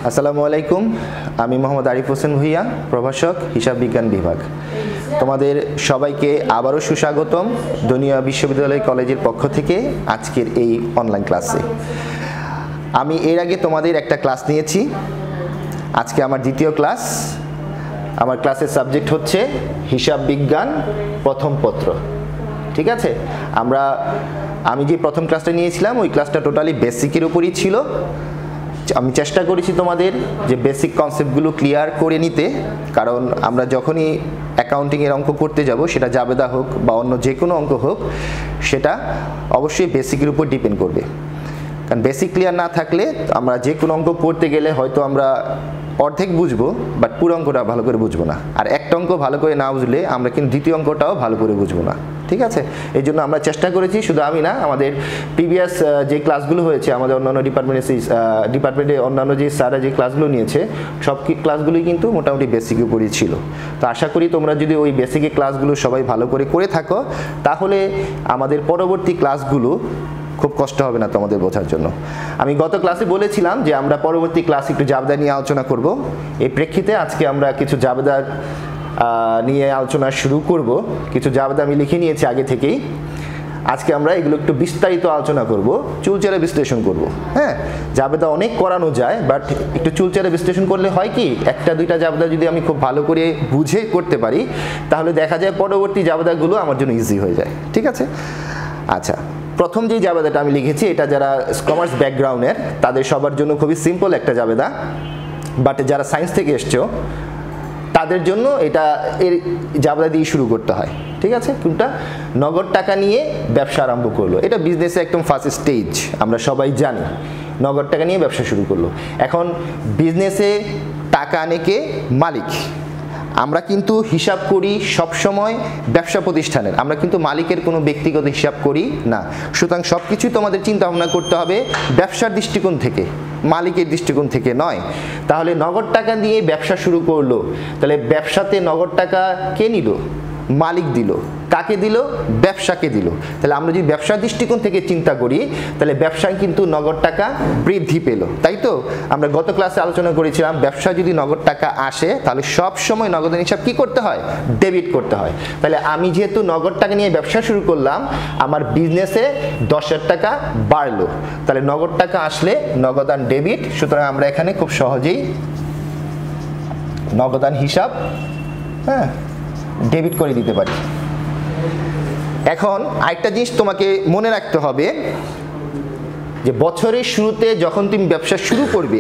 আসসালামু আলাইকুম, আমি মোহাম্মদ আরিফ হোসেন ভুইয়া, প্রভাষক, হিসাব বিজ্ঞান বিভাগ। তোমাদের সবাইকে আবারও সুস্বাগতম দুনিয়া বিশ্ববিদ্যালয় কলেজের পক্ষ থেকে আজকের এই অনলাইন ক্লাসে। আমি এর আগে তোমাদের একটা ক্লাস নিয়েছি, আজকে আমার দ্বিতীয় ক্লাস। আমার ক্লাসের সাবজেক্ট হচ্ছে হিসাব বিজ্ঞান প্রথম পত্র। ঠিক আছে, আমি যে প্রথম ক্লাসটা নিয়েছিলাম ওই ক্লাসটা টোটালি বেসিকের উপরই ছিল। আমি চেষ্টা করেছি তোমাদের যে বেসিক কনসেপ্টগুলো ক্লিয়ার করে নিতে, কারণ আমরা যখনই অ্যাকাউন্টিংয়ের অঙ্ক করতে যাব, সেটা জাবেদা হোক বা অন্য যে কোনো অঙ্ক হোক, সেটা অবশ্যই বেসিকের উপর ডিপেন্ড করবে। কারণ বেসিক ক্লিয়ার না থাকলে আমরা যে কোনো অঙ্ক করতে গেলে হয়তো আমরা অর্ধেক বুঝবো, বাট পুরো অঙ্কটা ভালো করে বুঝবো না। আর একটা অঙ্ক ভালো করে না বুঝলে আমরা কিন্তু দ্বিতীয় অঙ্কটাও ভালো করে বুঝবো না। ঠিক আছে, এই জন্য আমরা চেষ্টা করেছি, শুধু আমি না, আমাদের প্রিভিয়াস যে ক্লাসগুলো হয়েছে, আমাদের অন্যান্য ডিপার্টমেন্টে অন্যান্য যে স্যাররা যে ক্লাসগুলো নিয়েছে, সব ক্লাসগুলোই কিন্তু মোটামুটি বেসিকের উপরই ছিল। তো আশা করি তোমরা যদি ওই বেসিকের ক্লাসগুলো সবাই ভালো করে থাকো, তাহলে আমাদের পরবর্তী ক্লাসগুলো খুব কষ্ট হবে না তোমাদের বোঝার জন্য। আমি গত ক্লাসে বলেছিলাম যে আমরা পরবর্তী ক্লাসে একটু জাবেদা নিয়ে আলোচনা করব। এই প্রেক্ষিতে আজকে আমরা কিছু জাবেদার নিয়ে আলোচনা শুরু করব। কিছু জাবেদা আমি লিখে নিয়েছি আগে থেকেই। আজকে আমরা এগুলো একটু বিস্তারিত আলোচনা করব, চুলচেরা বিশ্লেষণ করব। হ্যাঁ, জাবেদা অনেক করানো যায়, বাট একটু চুলচেরা বিশ্লেষণ করলে হয় কি, একটা দুইটা জাবেদা যদি আমি খুব ভালো করে বুঝে করতে পারি, তাহলে দেখা যায় পরবর্তী জাবেদাগুলো আমার জন্য ইজি হয়ে যায়। ঠিক আছে, আচ্ছা, প্রথম যে জাবেদাটা আমি লিখেছি, এটা যারা কমার্স ব্যাকগ্রাউন্ডের তাদের সবার জন্য খুবই সিম্পল একটা জাবেদা, বাট যারা সায়েন্স থেকে এসছো তাদের জন্য এটা এর জাবেদা দিয়ে শুরু করতে হয়। ঠিক আছে, কোনটা? নগদ টাকা নিয়ে ব্যবসা আরম্ভ করলো। এটা বিজনেসে একদম ফার্স্ট স্টেজ, আমরা সবাই জানি। নগদ টাকা নিয়ে ব্যবসা শুরু করলো। এখন বিজনেসে টাকা আনে কে? মালিক। আমরা কিন্তু হিসাব করি সবসময় ব্যবসা প্রতিষ্ঠানের, আমরা কিন্তু মালিকের কোনো ব্যক্তিগত হিসাব করি না। সুতরাং সব কিছুই তোমাদের চিন্তা ভাবনা করতে হবে ব্যবসার দৃষ্টিকোণ থেকে, মালিকের দৃষ্টিকোণ থেকে নয়। তাহলে নগদ টাকা দিয়ে ব্যবসা শুরু করলো, তাহলে ব্যবসাতে নগদ টাকা কে নিল? মালিক দিল। কাকে দিল? ব্যবসাকে দিল। তাহলে আমরা যদি ব্যবসার দৃষ্টিকোণ থেকে চিন্তা করি, তাহলে ব্যবসায় কিন্তু নগদ টাকা বৃদ্ধি পেল, তাই তো? আমরা গত ক্লাসে আলোচনা করেছিলাম, ব্যবসা যদি নগদ টাকা আসে, তাহলে সব সময় নগদান হিসাব কি করতে হয়? ডেবিট করতে হয়। তাহলে আমি যেহেতু নগদ টাকা নিয়ে ব্যবসা শুরু করলাম, আমার বিজনেসে 10,000 টাকা বাড়লো, তাহলে নগদ টাকা আসলে নগদান ডেবিট। সুতরাং আমরা এখানে খুব সহজেই নগদান হিসাব ডেবিট করে দিতে পারি। এখন আরেকটা জিনিস তোমাকে মনে রাখতে হবে যে বছরের শুরুতে যখন তুমি ব্যবসা শুরু করবে,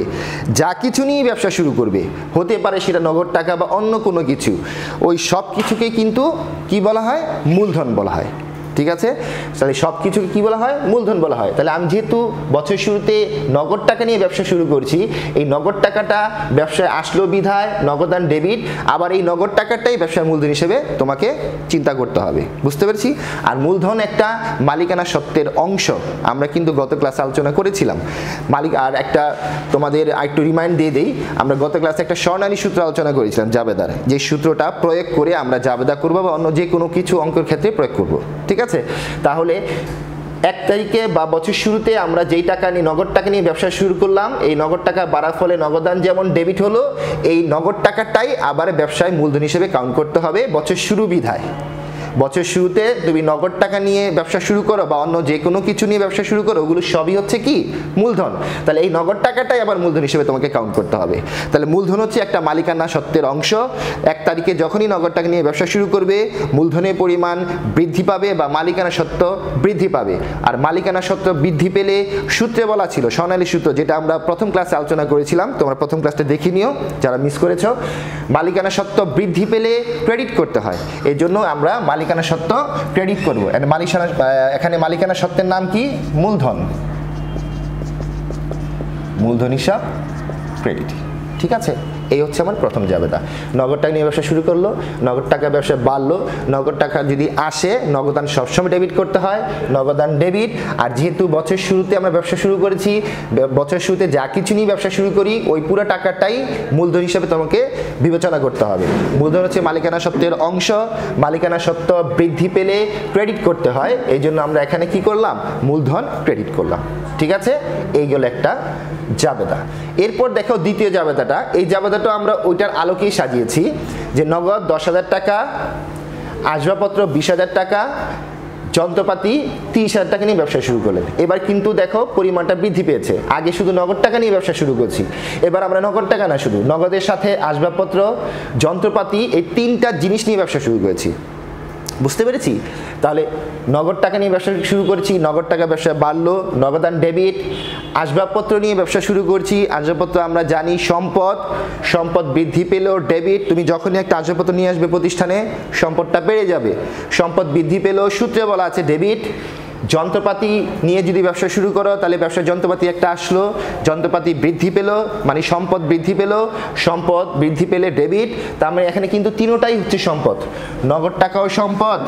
যা কিছু নিয়ে ব্যবসা শুরু করবে, হতে পারে সেটা নগদ টাকা বা অন্য কোনো কিছু, ওই সব কিছুকে কিন্তু কি বলা হয়? মূলধন বলা হয়। ঠিক আছে, তাহলে সব কিছুকে কি বলা হয়? মূলধন বলা হয়। তাহলে আমি যেহেতু বছর শুরুতে নগদ টাকা নিয়ে ব্যবসা শুরু করছি, এই নগদ টাকাটা ব্যবসায় আসলো বিধায় নগদান ডেবিট, আবার এই নগদ টাকাটাই ব্যবসার মূলধন হিসেবে তোমাকে চিন্তা করতে হবে। বুঝতে পেরেছি? আর মূলধন একটা মালিকানা সত্ত্বের অংশ, আমরা কিন্তু গত ক্লাসে আলোচনা করেছিলাম। মালিক আর একটা তোমাদের আরেকটু রিমাইন্ড দিয়ে দেই, আমরা গত ক্লাসে একটা স্বর্ণালী সূত্র আলোচনা করেছিলাম জাবেদার, যে সূত্রটা প্রয়োগ করে আমরা জাবেদা করবো বা অন্য যে কোনো কিছু অঙ্কের ক্ষেত্রে প্রয়োগ করব। ঠিক আছে, তাহলে 1 তারিখে বা বছর শুরুতে আমরা যেই টাকা নিয়ে নগদ টাকা নিয়ে ব্যবসা শুরু করলাম, এই নগদ টাকা বাড়ার ফলে নগদান যেমন ডেবিট হলো, এই নগদ টাকাটাই আবার ব্যবসায় মূলধন হিসেবে কাউন্ট করতে হবে বছর শুরু বিধায়। বছর শুরুতে তুমি নগদ টাকা নিয়ে ব্যবসা শুরু করো বা অন্য যে কোনো কিছু নিয়ে ব্যবসা শুরু করো, ওগুলো সবই হচ্ছে কি? মূলধন। তাহলে এই নগদ টাকাটাই আবার মূলধন হিসেবে তোমাকে কাউন্ট করতে হবে। তাহলে মূলধন হচ্ছে একটা মালিকানা সত্ত্বের অংশ। 1 তারিখে যখনই নগদ টাকা নিয়ে ব্যবসা শুরু করবে, মূলধনের পরিমাণ বৃদ্ধি পাবে বা মালিকানা সত্ত্ব বৃদ্ধি পাবে। আর মালিকানা সত্ত্ব বৃদ্ধি পেলে সূত্রে বলা ছিল, স্বর্ণালী সূত্র, যেটা আমরা প্রথম ক্লাসে আলোচনা করেছিলাম, তোমরা প্রথম ক্লাসটা দেখে নিও যারা মিস করেছো। মালিকানা সত্ত্ব বৃদ্ধি পেলে ক্রেডিট করতে হয়, এই জন্য আমরা মালিকানা সত্ত্ব ক্রেডিট করব। এখানে মালিকানা সত্ত্বের নাম কি? মূলধন। মূলধন হিসাব ক্রেডিট। ঠিক আছে, এই হচ্ছে আমার প্রথম জাবেদা। নগদ টাকা নিয়ে ব্যবসা শুরু করলো, নগদ টাকা ব্যবসা বাড়লো, নগদ টাকা যদি আসে নগদান সবসময় ডেবিট করতে হয়, নগদান ডেবিট। আর যেহেতু বছর শুরুতে আমরা ব্যবসা শুরু করেছি, বছর শুরুতে যা কিছু নিয়ে ব্যবসা শুরু করি, ওই পুরো টাকাটাই মূলধন হিসেবে তোমাকে বিবেচনা করতে হবে। মূলধন হচ্ছে মালিকানা সত্ত্বের অংশ, মালিকানা সত্ত্ব বৃদ্ধি পেলে ক্রেডিট করতে হয়, এই জন্য আমরা এখানে কি করলাম? মূলধন ক্রেডিট করলাম। ঠিক আছে, এইগুলো একটা জাবেদা। এরপর দেখো দ্বিতীয় জাবেদাটা, এই জাবেদাটা আমরা ওইটার আলোকেই সাজিয়েছি যে নগদ 10,000 টাকা, আসবাবপত্র 20,000 টাকা, যন্ত্রপাতি 30,000 টাকা নিয়ে ব্যবসা শুরু করলেন। এবার কিন্তু দেখো পরিমাণটা বৃদ্ধি পেয়েছে। আগে শুধু নগদ টাকা নিয়ে ব্যবসা শুরু করছি, এবার আমরা নগদ টাকা না, শুধু নগদের সাথে আসবাবপত্র, যন্ত্রপাতি, এই 3টা জিনিস নিয়ে ব্যবসা শুরু করেছি। বুঝতে পেরেছি? তাহলে নগদ টাকা নিয়ে ব্যবসা শুরু করছি, নগদ টাকা ব্যবসা বাড়লো, নগদান ডেবিট। আসবাবপত্র নিয়ে ব্যবসা শুরু করছি, আসবাবপত্র আমরা জানি সম্পদ, সম্পদ বৃদ্ধি পেলেও ডেবিট। তুমি যখনই একটা আসবাবপত্র নিয়ে আসবে প্রতিষ্ঠানে সম্পদটা বেড়ে যাবে, সম্পদ বৃদ্ধি পেলেও সূত্রে বলা আছে ডেবিট। যন্ত্রপাতি নিয়ে যদি ব্যবসা শুরু করো তাহলে ব্যবসার যন্ত্রপাতি একটা আসলো, যন্ত্রপাতি বৃদ্ধি পেল মানে সম্পদ বৃদ্ধি পেল, সম্পদ বৃদ্ধি পেলে ডেবিট। তার মানে এখানে কিন্তু তিনোটাই হচ্ছে সম্পদ, নগদ টাকাও সম্পদ,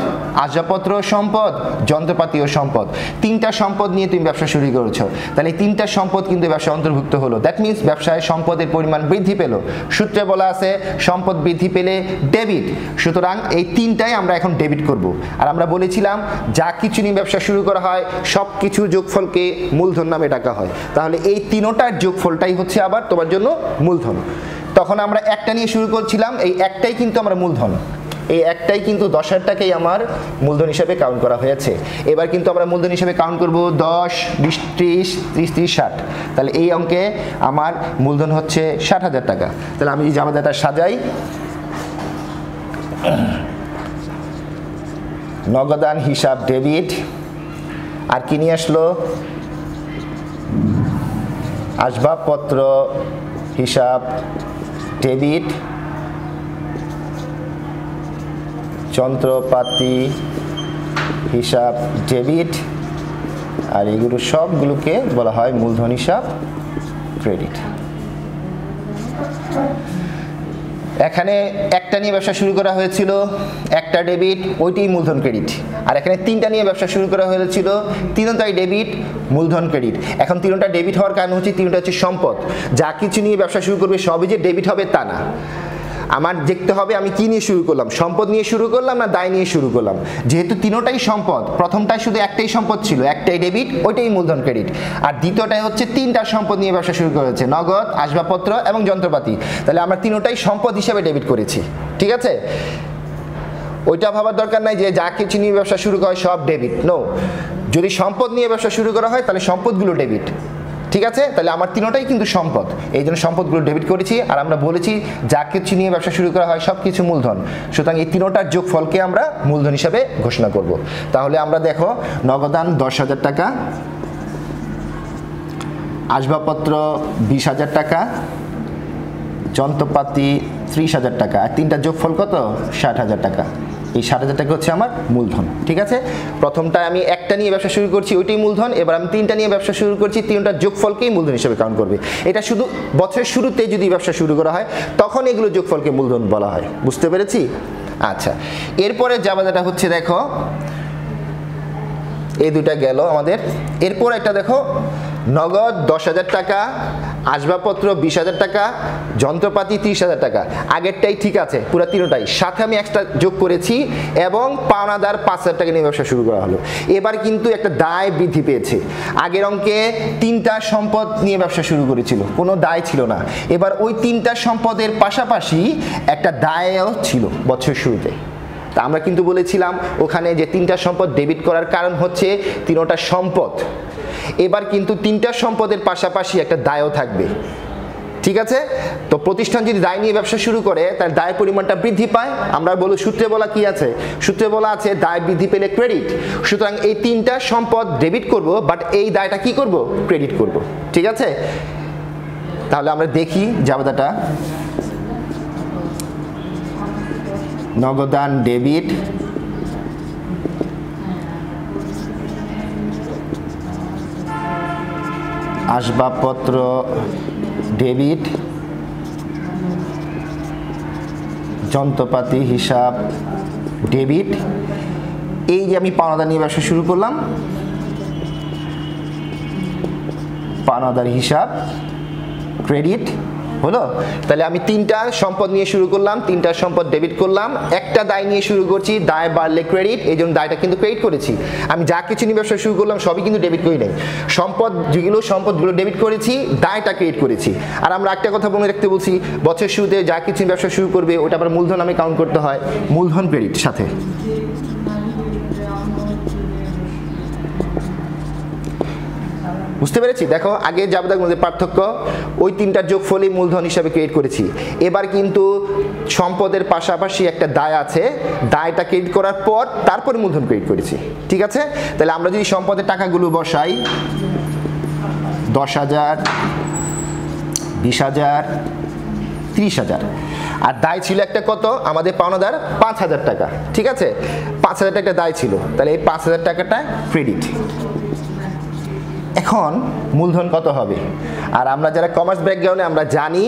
আসবাবপত্র সম্পদ, যন্ত্রপাতিও সম্পদ। 3টা সম্পদ নিয়ে তুমি ব্যবসা শুরু করেছো, তাহলে 3টা সম্পদ কিন্তু ব্যবসা অন্তর্ভুক্ত হলো। দ্যাট মিনস ব্যবসায় সম্পদের পরিমাণ বৃদ্ধি পেল, সূত্রে বলা আছে সম্পদ বৃদ্ধি পেলে ডেবিট। সুতরাং এই 3টাই আমরা এখন ডেবিট করব। আর আমরা বলেছিলাম যা কিছু নিয়ে ব্যবসা শুরু করা হয় সব কিছুর যোগফলকে মূলধন নামে ডাকা হয়। তাহলে এই তিনোটার যোগফলটাই হচ্ছে আবার তোমার জন্য মূলধন। তখন আমরা একটা নিয়ে শুরু করছিলাম, এই একটাই কিন্তু আমরা মূলধন, এই একটাই কিন্তু 10,000 টাকাই আমার মূলধন হিসাবে কাউন্ট করা হয়েছে। এবার কিন্তু আমরা মূলধন হিসাবে কাউন্ট করব 10, 20, 30, 30, 30, 60। তাহলে এই অঙ্কে আমার মূলধন হচ্ছে 60,000 টাকা। তাহলে আমি জাবেদাটা সাজাই, নগদান হিসাব ডেবিট, আর কি নিয়ে আসলো আসবাবপত্র হিসাব ডেবিট, যন্ত্রপাতি হিসাব ডেবিট, আর এগুলো সবগুলোকে বলা হয় মূলধন হিসাব ক্রেডিট। এখানে একটা নিয়ে ব্যবসা শুরু করা হয়েছিল, একটা ডেবিট, ওইটাই মূলধন ক্রেডিট। আর এখানে 3টা নিয়ে ব্যবসা শুরু করা হয়েছিল, 3টাই ডেবিট, মূলধন ক্রেডিট। এখন 3টা ডেবিট হওয়ার কারণ হচ্ছে 3টা হচ্ছে সম্পদ। যা কিছু নিয়ে ব্যবসা শুরু করবে সবই যে ডেবিট হবে তা না, আমার দেখতে হবে আমি কি নিয়ে শুরু করলাম, সম্পদ নিয়ে শুরু করলাম না দায় নিয়ে শুরু করলাম। যেহেতু তিনোটাই সম্পদ, প্রথমটায় শুধু একটাই সম্পদ ছিল, একটাই ডেবিট, ওইটাই মূলধন ক্রেডিট। আর দ্বিতীয়টাই হচ্ছে 3টা সম্পদ নিয়ে ব্যবসা শুরু করেছে, নগদ, আসবাবপত্র এবং যন্ত্রপাতি। তাহলে আমরা তিনোটাই সম্পদ হিসেবে ডেবিট করেছি। ঠিক আছে? ওইটা ভাবার দরকার নাই যে যা কিছু নিয়ে ব্যবসা শুরু করা হয় সব ডেবিট। নো, যদি সম্পদ নিয়ে ব্যবসা শুরু করা হয় তাহলে সম্পদগুলো ডেবিট। ঠিক আছে? তাহলে আমার তিনোটাই কিন্তু সম্পদ, এই জন্য সম্পদগুলো ডেবিট করেছি। আর আমরা বলেছি যা কিছু নিয়ে ব্যবসা শুরু করা হয় সব কিছু মূলধন, সুতরাং এই তিনোটার যোগফলকে আমরা মূলধন হিসাবে ঘোষণা করব। তাহলে আমরা দেখো নগদান 10,000 টাকা, আসবাবপত্র 20,000 টাকা, যন্ত্রপাতি 30,000 টাকা, আর 3টার যোগফল কত? 60,000 টাকা। এই 60,000 টাকা হচ্ছে আমার মূলধন। ঠিক আছে? প্রথমটা আমি একটা নিয়ে ব্যবসা শুরু করছি, ওইটাই মূলধন। এবার আমি 3টা নিয়ে ব্যবসা শুরু করছি, 3টার যোগফলকেই মূলধন হিসেবে কাউন্ট করবে। এটা শুধু বছরের শুরুতে যদি ব্যবসা শুরু করা হয় তখন এগুলো যোগফলকে মূলধন বলা হয়। বুঝতে পেরেছি? আচ্ছা, এরপরে জাবেদাটা হচ্ছে দেখো এই দুটা গেল আমাদের। এরপর একটা দেখো নগদ 10,000 টাকা, আসবাবপত্র 20,000 টাকা, যন্ত্রপাতি 30,000 টাকা। আগেরটাই ঠিক আছে পুরো তিনোটাই, সাথে আমি এক্সট্রা যোগ করেছি এবং পাওনাদার 5,000 টাকা নিয়ে ব্যবসা শুরু করা হলো। এবার কিন্তু একটা দায় বৃদ্ধি পেয়েছে। আগের অঙ্কে 3টা সম্পদ নিয়ে ব্যবসা শুরু করেছিল, কোনো দায় ছিল না। এবার ওই 3টা সম্পদের পাশাপাশি একটা দায়ও ছিল বছর শুরুতে। তা আমরা কিন্তু বলেছিলাম ওখানে যে 3টা সম্পদ ডেবিট করার কারণ হচ্ছে 3টা সম্পদ। এবার কিন্তু 3টা সম্পদের পাশাপাশি একটা দায়ও থাকবে। ঠিক আছে? তো প্রতিষ্ঠান যদি দায় নিয়ে ব্যবসা শুরু করে তার দায়ের পরিমাণটা বৃদ্ধি পায়। আমরা বলি সূত্রে বলা কি আছে? সূত্রে বলা আছে দায় বৃদ্ধি পেলে ক্রেডিট। সুতরাং এই 3টা সম্পদ ডেবিট করব, বাট এই দায়টা কি করব? ক্রেডিট করব। ঠিক আছে? তাহলে আমরা দেখি জাবেদাটা। নগদান ডেবিট, আসবাবপত্র ডেবিট, যন্ত্রপাতি হিসাব ডেবিট। এই যে আমি পাওনাদার নিয়ে ব্যবসা শুরু করলাম, পাওনাদার হিসাব ক্রেডিট। হলো? তাহলে আমি তিনটা সম্পদ নিয়ে শুরু করলাম, তিনটা সম্পদ ডেবিট করলাম, একটা দায় নিয়ে শুরু করছি, দায় বাড়লে ক্রেডিট, এই জন্য দায়টা কিন্তু ক্রেডিট করেছি। আমি যা কিছু নিয়ে ব্যবসা শুরু করলাম সবই কিন্তু ডেবিট করি নাই, সম্পদগুলো ডেবিট করেছি, দায়টা ক্রেডিট করেছি। আর আমরা একটা কথা মনে রাখতে বলছি, বছর শুরুতে যা কিছু ব্যবসা শুরু করবে ওটা আবার মূলধন আমি কাউন্ট করতে হয়, মূলধন ক্রেডিট সাথে। বুঝতে পেরেছি? দেখো আগে জাবেদার মধ্যে পার্থক্য, ওই তিনটার যোগফলই মূলধন হিসাবে ক্রেডিট করেছি। এবার কিন্তু সম্পদের পাশাপাশি একটা দায় আছে, দায়টা ক্রেডিট করার পর তারপরে মূলধন ক্রেডিট করেছি। ঠিক আছে? তাহলে আমরা যদি সম্পদের টাকাগুলো বসাই, 10,000, 20,000, 30,000, আর দায় ছিল একটা কত আমাদের পাওনাদার 5,000 টাকা। ঠিক আছে? 5,000 টাকা দায় ছিল, তাহলে এই 5,000 টাকাটা ক্রেডিট। এখন মূলধন কত হবে? আর আমরা যারা কমার্স ব্যাকগ্রাউন্ডে আমরা জানি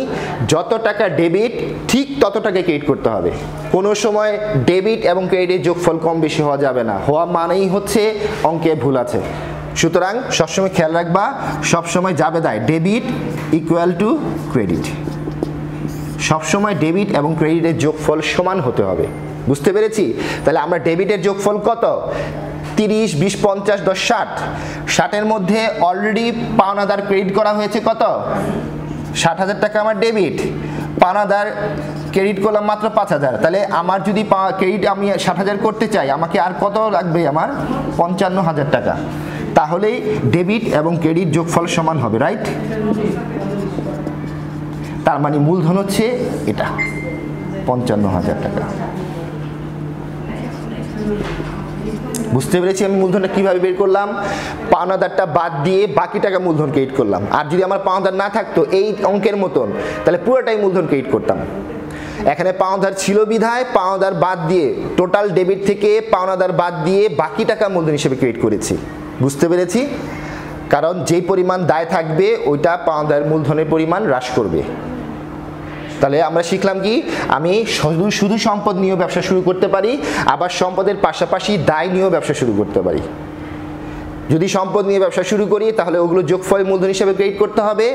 যত টাকা ডেবিট ঠিক তত টাকা ক্রেডিট করতে হবে। কোনো সময় ডেবিট এবং ক্রেডিটের যোগফল কম বেশি হওয়া যাবে না, হওয়া মানেই হচ্ছে অঙ্কে ভুল আছে। সুতরাং সবসময় খেয়াল রাখবা, সবসময় জাবেদায় ডেবিট ইকুয়াল টু ক্রেডিট, সবসময় ডেবিট এবং ক্রেডিটের যোগফল সমান হতে হবে। বুঝতে পেরেছি? তাহলে আমরা ডেবিটের যোগফল কত? 30, 20, 50, 10, 60। 60-এর মধ্যে অলরেডি পাওনাদার ক্রেডিট করা হয়েছে কত? 60,000 টাকা আমার ডেবিট, পাওনাদার ক্রেডিট করলাম মাত্র 5,000। তাহলে আমার যদি ক্রেডিট আমি 60,000 করতে চাই, আমাকে আর কত লাগবে? আমার 55,000 টাকা। তাহলেই ডেবিট এবং ক্রেডিট যোগফল সমান হবে, রাইট? তার মানে মূলধন হচ্ছে এটা 55,000 টাকা। বুঝতে পেরেছি আমি মূলধনটা কিভাবে বের করলাম? পাওনাদারটা বাদ দিয়ে বাকি টাকা মূলধন ক্রেডিট করলাম। আর যদি আমার পাওনাদার না থাকতো এই অঙ্কের মতন, তাহলে পুরোটাই মূলধন ক্রেডিট করতাম। এখানে পাওনাদার ছিল বিধায় পাওনাদার বাদ দিয়ে, টোটাল ডেবিট থেকে পাওনাদার বাদ দিয়ে বাকি টাকা মূলধন হিসেবে ক্রেডিট করেছি। বুঝতে পেরেছি? কারণ যেই পরিমাণ দায় থাকবে ওইটা পাওনাদার মূলধনের পরিমাণ হ্রাস করবে। তাহলে আমরা শিখলাম কি, আমি শুধু সম্পদ নিয়েও ব্যবসা শুরু করতে পারি, আবার সম্পদের পাশাপাশি দায় নিয়েও ব্যবসা শুরু করতে পারি। যদি সম্পদ নিয়ে ব্যবসা শুরু করি তাহলে ওগুলো যোগফল মূলধন হিসেবে ক্রেডিট করতে হবে,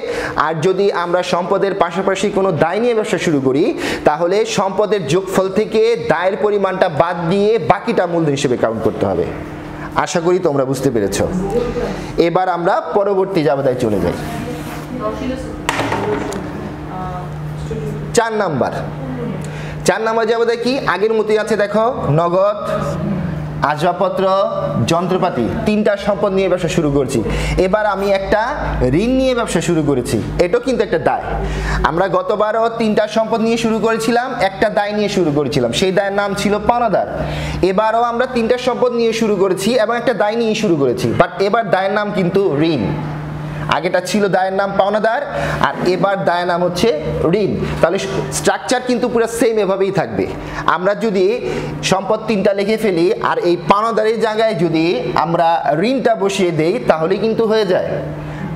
আর যদি আমরা সম্পদের পাশাপাশি কোনো দায় নিয়ে ব্যবসা শুরু করি তাহলে সম্পদের যোগফল থেকে দায়ের পরিমাণটা বাদ দিয়ে বাকিটা মূলধন হিসেবে কাউন্ট করতে হবে। আশা করি তোমরা বুঝতে পেরেছো। এবার আমরা পরবর্তী জাবেদায় চলে যাই। 4 নাম্বার জাবেদা কি? আগের মতোই আছে, দেখো নগদ, আসবাবপত্র, যন্ত্রপাতি, তিনটা সম্পদ নিয়ে ব্যবসা শুরু করছি। এবার আমি একটা ঋণ নিয়ে ব্যবসা শুরু করেছি, এটাও কিন্তু একটা দায়। আমরা গতবারও তিনটা সম্পদ নিয়ে শুরু করেছিলাম, একটা দায় নিয়ে শুরু করেছিলাম, সেই দায়ের নাম ছিল পাওনাদার। এবারও আমরা তিনটা সম্পদ নিয়ে শুরু করেছি এবং একটা দায় নিয়ে শুরু করেছি, বাট এবার দায়ের নাম কিন্তু ঋণ। আগেটা ছিল দায়ের নাম পাওনাদার, আর এবার দায়ের নাম হচ্ছে ঋণ। তাহলে স্ট্রাকচার কিন্তু পুরো সেম এভাবেই থাকবে। আমরা যদি সম্পদ তিনটা লিখে ফেলি আর এই পাওনাদারের জায়গায় যদি আমরা ঋণটা বসিয়ে দেই তাহলে কিন্তু হয়ে যায়।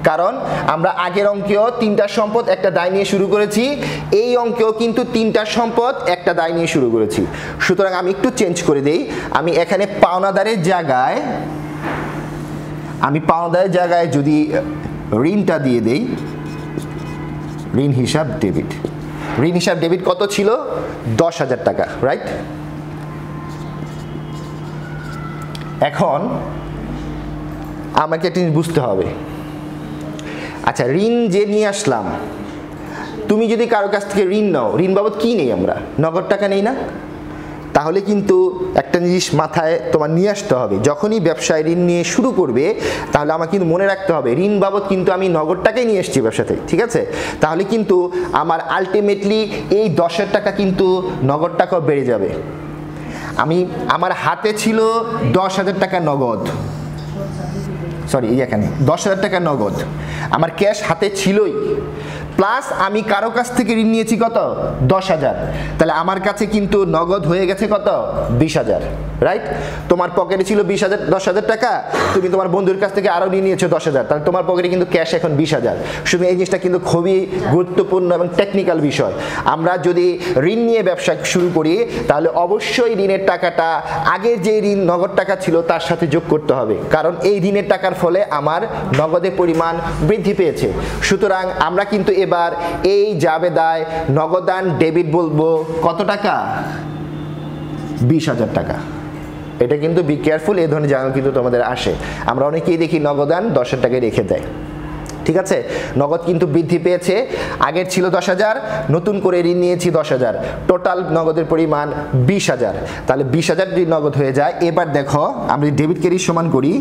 কারণ আমরা আগের অঙ্কেও তিনটা সম্পদ একটা দায় নিয়ে শুরু করেছি, এই অঙ্কেও কিন্তু তিনটা সম্পদ একটা দায় নিয়ে শুরু করেছি। সুতরাং আমি একটু চেঞ্জ করে দেই, আমি এখানে পাওনাদারের জায়গায় যদি ঋণটা দিয়ে দেই, ঋণ হিসাব ডেবিট কত ছিল? 10,000 টাকা, রাইট? এখন আমাকে একটা জিনিস বুঝতে হবে, আচ্ছা ঋণ যে নিয়ে আসলাম, তুমি যদি কারো কাছ থেকে ঋণ নাও, ঋণ বাবদ কি নেই? আমরা নগদ টাকা নেই না? তাহলে কিন্তু একটা জিনিস মাথায় তোমার নিয়ে আসতে হবে, যখনই ব্যবসায় ঋণ নিয়ে শুরু করবে তাহলে আমার কিন্তু মনে রাখতে হবে ঋণ বাবদ কিন্তু আমি নগদ টাকাই নিয়ে এসেছি ব্যবসা থেকে, ঠিক আছে? তাহলে কিন্তু আমার আলটিমেটলি এই 10,000 টাকা কিন্তু নগদ টাকাও বেড়ে যাবে। আমার হাতে ছিল 10,000 টাকা নগদ, সরি এখানে 10,000 টাকা নগদ আমার ক্যাশ হাতে ছিলই, প্লাস আমি কারো কাছ থেকে ঋণ নিয়েছি কত? 10,000। তাহলে আমার কাছে কিন্তু নগদ হয়ে গেছে কত? 20,000, রাইট? তোমার পকেটে ছিল 10,000 টাকা, তুমি তোমার বন্ধুর কাছ থেকে আরও ঋণ নিয়েছো 10,000, তাহলে তোমার পকেটে কিন্তু ক্যাশ এখন 20,000। শুধু এই জিনিসটা কিন্তু খুবই গুরুত্বপূর্ণ এবং টেকনিক্যাল বিষয়। আমরা যদি ঋণ নিয়ে ব্যবসা শুরু করি তাহলে অবশ্যই ঋণের টাকাটা আগের যে ঋণ নগদ টাকা ছিল তার সাথে যোগ করতে হবে, কারণ এই ঋণের টাকার ফলে আমার নগদের পরিমাণ বৃদ্ধি পেয়েছে। সুতরাং আমরা কিন্তু এবার এই জাবেদায় নগদান ডেবিট বলবো কত টাকা? 20,000 টাকা। এটা কিন্তু বি কেয়ারফুল, এই ধরনের জার্নাল কিন্তু তোমাদের আসে। আমরা অনেকেই দেখি নগদান 10,000 টাকায় রেখে দেয়। ঠিক আছে, নগদ কিন্তু বৃদ্ধি পেয়েছে, আগের ছিল 10,000, নতুন করে ঋণ নিয়েছি 10,000, টোটাল নগদের পরিমাণ 20,000। তাহলে 20,000 যদি নগদ হয়ে যায়, এবার দেখো আমরা ডেবিট ক্রেডিট সমান করি,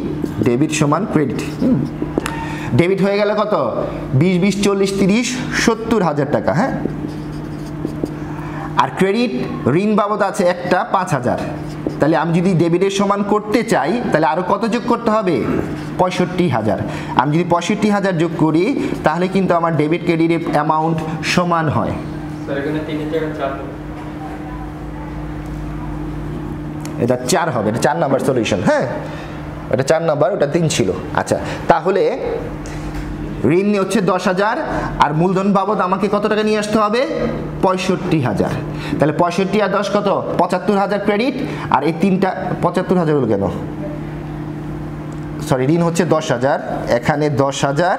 ডেবিট সমান ক্রেডিট। ডেবিট হয়ে গেলে কত? 20, 20, 40, 30, 70,000 টাকা। হ্যাঁ, আর ক্রেডিট ঋণ বাবদ আছে একটা 5,000। তাহলে আমি যদি ডেবিটের সমান করতে চাই তাহলে আরো কত যোগ করতে হবে? 65,000। আমি যদি 65,000 যোগ করি তাহলে কিন্তু আমার ডেবিট ক্রেডিটের অ্যামাউন্ট সমান হয়। এটা 4 হবে, এটা 4 নাম্বার সলিউশন। হ্যাঁ, এটা 4 নাম্বার, ওটা 3 ছিল। আচ্ছা, তাহলে ঋণ হচ্ছে 10,000 আর মূলধন বাবদ আমাকে কত টাকা নিয়ে আসতে হবে? 65,000। তাহলে 65 আর 10 কত? 75,000 ক্রেডিট, আর এই তিনটা 75,000 হলো কেন? সরি, ঋণ হচ্ছে 10,000, এখানে 10,000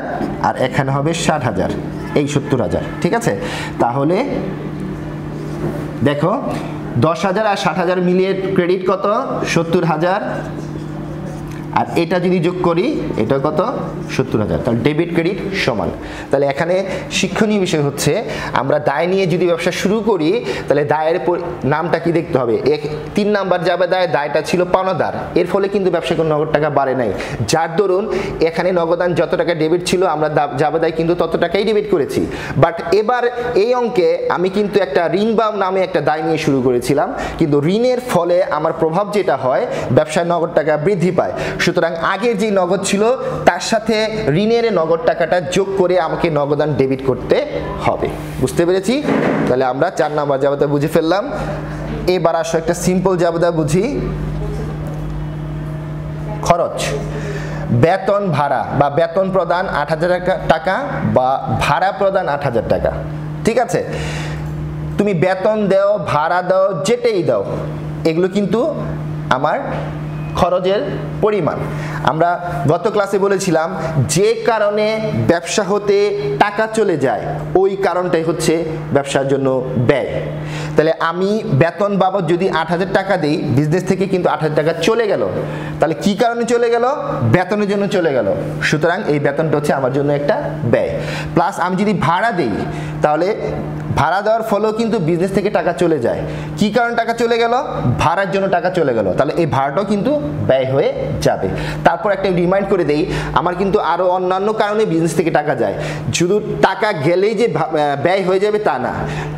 আর এখানে হবে 60,000, এই 70,000। ঠিক আছে, তাহলে দেখো 10,000 আর 60,000 মিলিয়ে ক্রেডিট কত? 70,000, আর এটা যদি যোগ করি এটা কত? 70,000। তাহলে ডেবিট ক্রেডিট সমান। তাহলে এখানে শিক্ষণীয় বিষয় হচ্ছে, আমরা দায় নিয়ে যদি ব্যবসা শুরু করি তাহলে দায়ের নামটা কি দেখতে হবে। 3 নাম্বার যাবে দায়টা ছিল পাওনাদার, এর ফলে কিন্তু ব্যবসায় কোনো নগদ টাকা বাড়ে নাই। যার দরুন এখানে নগদান যত টাকা ডেবিট ছিল আমরা যাবে দায় কিন্তু তত টাকাই ডেবিট করেছি। বাট এবার এই অঙ্কে আমি কিন্তু একটা ঋণ বা নামে একটা দায় নিয়ে শুরু করেছিলাম, কিন্তু ঋণের ফলে আমার প্রভাব যেটা হয় ব্যবসায় নগদ টাকা বৃদ্ধি পায়। সুতরাং আগের যে নগদ ছিল তার সাথে ঋণের নগদ টাকাটা যোগ করে আমাকে নগদান ডেবিট করতে হবে। বুঝতে পেরেছি? তাহলে আমরা 4 নাম্বার জাবেদা বুঝে ফেললাম। এবার আসো একটা সিম্পল জাবেদা বুঝি। খরচ, বেতন ভাড়া বা বেতন প্রদান 8,000 টাকা বা ভাড়া প্রদান 8,000 টাকা। ঠিক আছে, তুমি বেতন দাও, ভাড়া দাও, যেটাই দাও, এগুলো কিন্তু আমার খরচের পরিমাণ। আমরা গত ক্লাসে বলেছিলাম যে কারণে ব্যবসা হতে টাকা চলে যায় ওই কারণটাই হচ্ছে ব্যবসার জন্য ব্যয়। তাহলে আমি বেতন বাবদ যদি 8,000 টাকা দিই, বিজনেস থেকে কিন্তু 8,000 টাকা চলে গেল। তাহলে কি কারণে চলে গেল? বেতনের জন্য চলে গেল। সুতরাং এই বেতনটা হচ্ছে আমার জন্য একটা ব্যয়। প্লাস আমি যদি ভাড়া দিই তাহলে ভাড়া দেওয়ার ফলেও কিন্তু বিজনেস থেকে টাকা চলে যায়। কি কারণে টাকা চলে গেল? ভাড়ার জন্য টাকা চলে গেল। তাহলে এই ভাড়াটাও কিন্তু ব্যয় হয়ে যাবে। তারপর একটা রিমাইন্ড করে দেই, আমার কিন্তু আরও অন্যান্য কারণে বিজনেস থেকে টাকা যায়। শুধু টাকা গেলেই যে ব্যয় হয়ে যাবে তা না,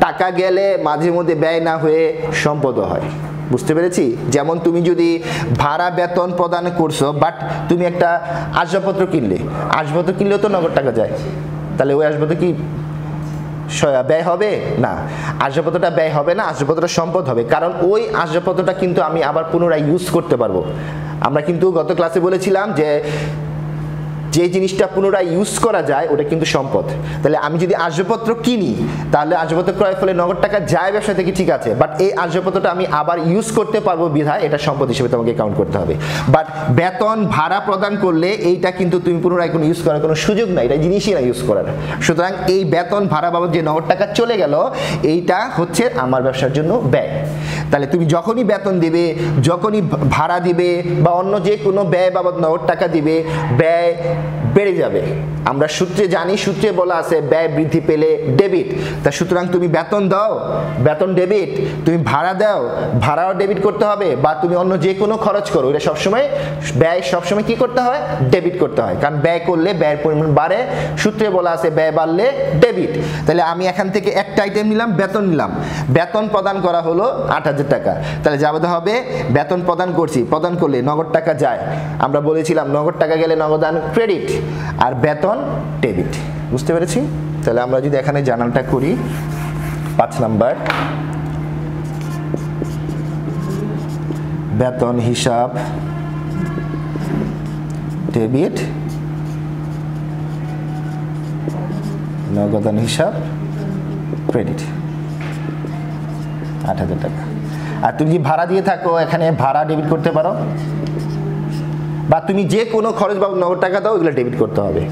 টাকা গেলে মাঝে মধ্যে ব্যয় না হয়ে সম্পদও হয়। বুঝতে পেরেছি? যেমন তুমি যদি ভাড়া বেতন প্রদান করছো, বাট তুমি একটা আসবাবপত্র কিনলে, আসবাবপত্র কিনলেও তো নগদ টাকা যায়। তাহলে ওই আসবাবপত্র কি ব্যয় হবে? না, আসবাবপত্রটা ব্যয় হবে না, আসবাবপত্রটা সম্পদ হবে। কারণ ওই আসবাবপত্রটা কিন্তু আমি আবার পুনরায় ইউজ করতে পারবো। আমরা কিন্তু গত ক্লাসে বলেছিলাম যে যে জিনিসটা পুনরায় ইউজ করা যায় ওটা কিন্তু সম্পদ। তাহলে আমি যদি আসবাবপত্র কিনি তাহলে আসবাবপত্র ক্রয়ের ফলে নগদ টাকা যায় ব্যবসা থেকে, ঠিক আছে, বাট এই আসবাবপত্রটা আমি আবার ইউজ করতে পারবো বিধায় এটা সম্পদ হিসেবে তোমাকে কাউন্ট করতে হবে। বাট বেতন ভাড়া প্রদান করলে এইটা কিন্তু তুমি পুনরায় কোনো ইউজ করার কোনো সুযোগ নাই, এটা জিনিসই না ইউজ করার। সুতরাং এই বেতন ভাড়া বাবদ যে নগদ টাকা চলে গেল এইটা হচ্ছে আমার ব্যবসার জন্য ব্যয়। তাহলে তুমি যখনই বেতন দিবে, যখনই ভাড়া দিবে বা অন্য যে কোনো ব্যয় বাবদ নগদ টাকা দিবে, ব্যয় বেড়ে যাবে। আমরা সূত্রে জানি, সূত্রে বলা আছে ব্যয় বৃদ্ধি পেলে ডেবিট। তা সুতরাং তুমি বেতন দাও, বেতন ডেবিট, তুমি ভাড়া দাও, ভাড়াও ডেবিট করতে হবে, বা তুমি অন্য যে কোনো খরচ করো, এটা সবসময় ব্যয় সবসময় কি করতে হয়? ডেবিট করতে হয়। কারণ ব্যয় করলে ব্যয়ের পরিমাণ বাড়ে, সূত্রে বলা আছে ব্যয় বাড়লে ডেবিট। তাহলে আমি এখান থেকে একটা আইটেম নিলাম, বেতন নিলাম, বেতন প্রদান করা হলো 8,000 টাকা। তাহলে যাবে হবে বেতন প্রদান করছি, প্রদান করলে নগদ টাকা যায়। আমরা বলেছিলাম নগদ টাকা গেলে নগদান ক্রেডিট আর বেতন ডেবিট। বুঝতে পেরেছি? তাহলে আমরা যদি এখানে জার্নালটা করি 5 নাম্বার, বেতন হিসাব ডেবিট, নগদান হিসাব ক্রেডিট 8,000 টাকা। আর তুমি যদি ভাড়া দিয়ে থাকো এখানে ভাড়া ডেবিট করতে পারো, বা তুমি যে কোনো খরচ বা নগদ টাকা দাও এগুলো ডেবিট করতে হবে।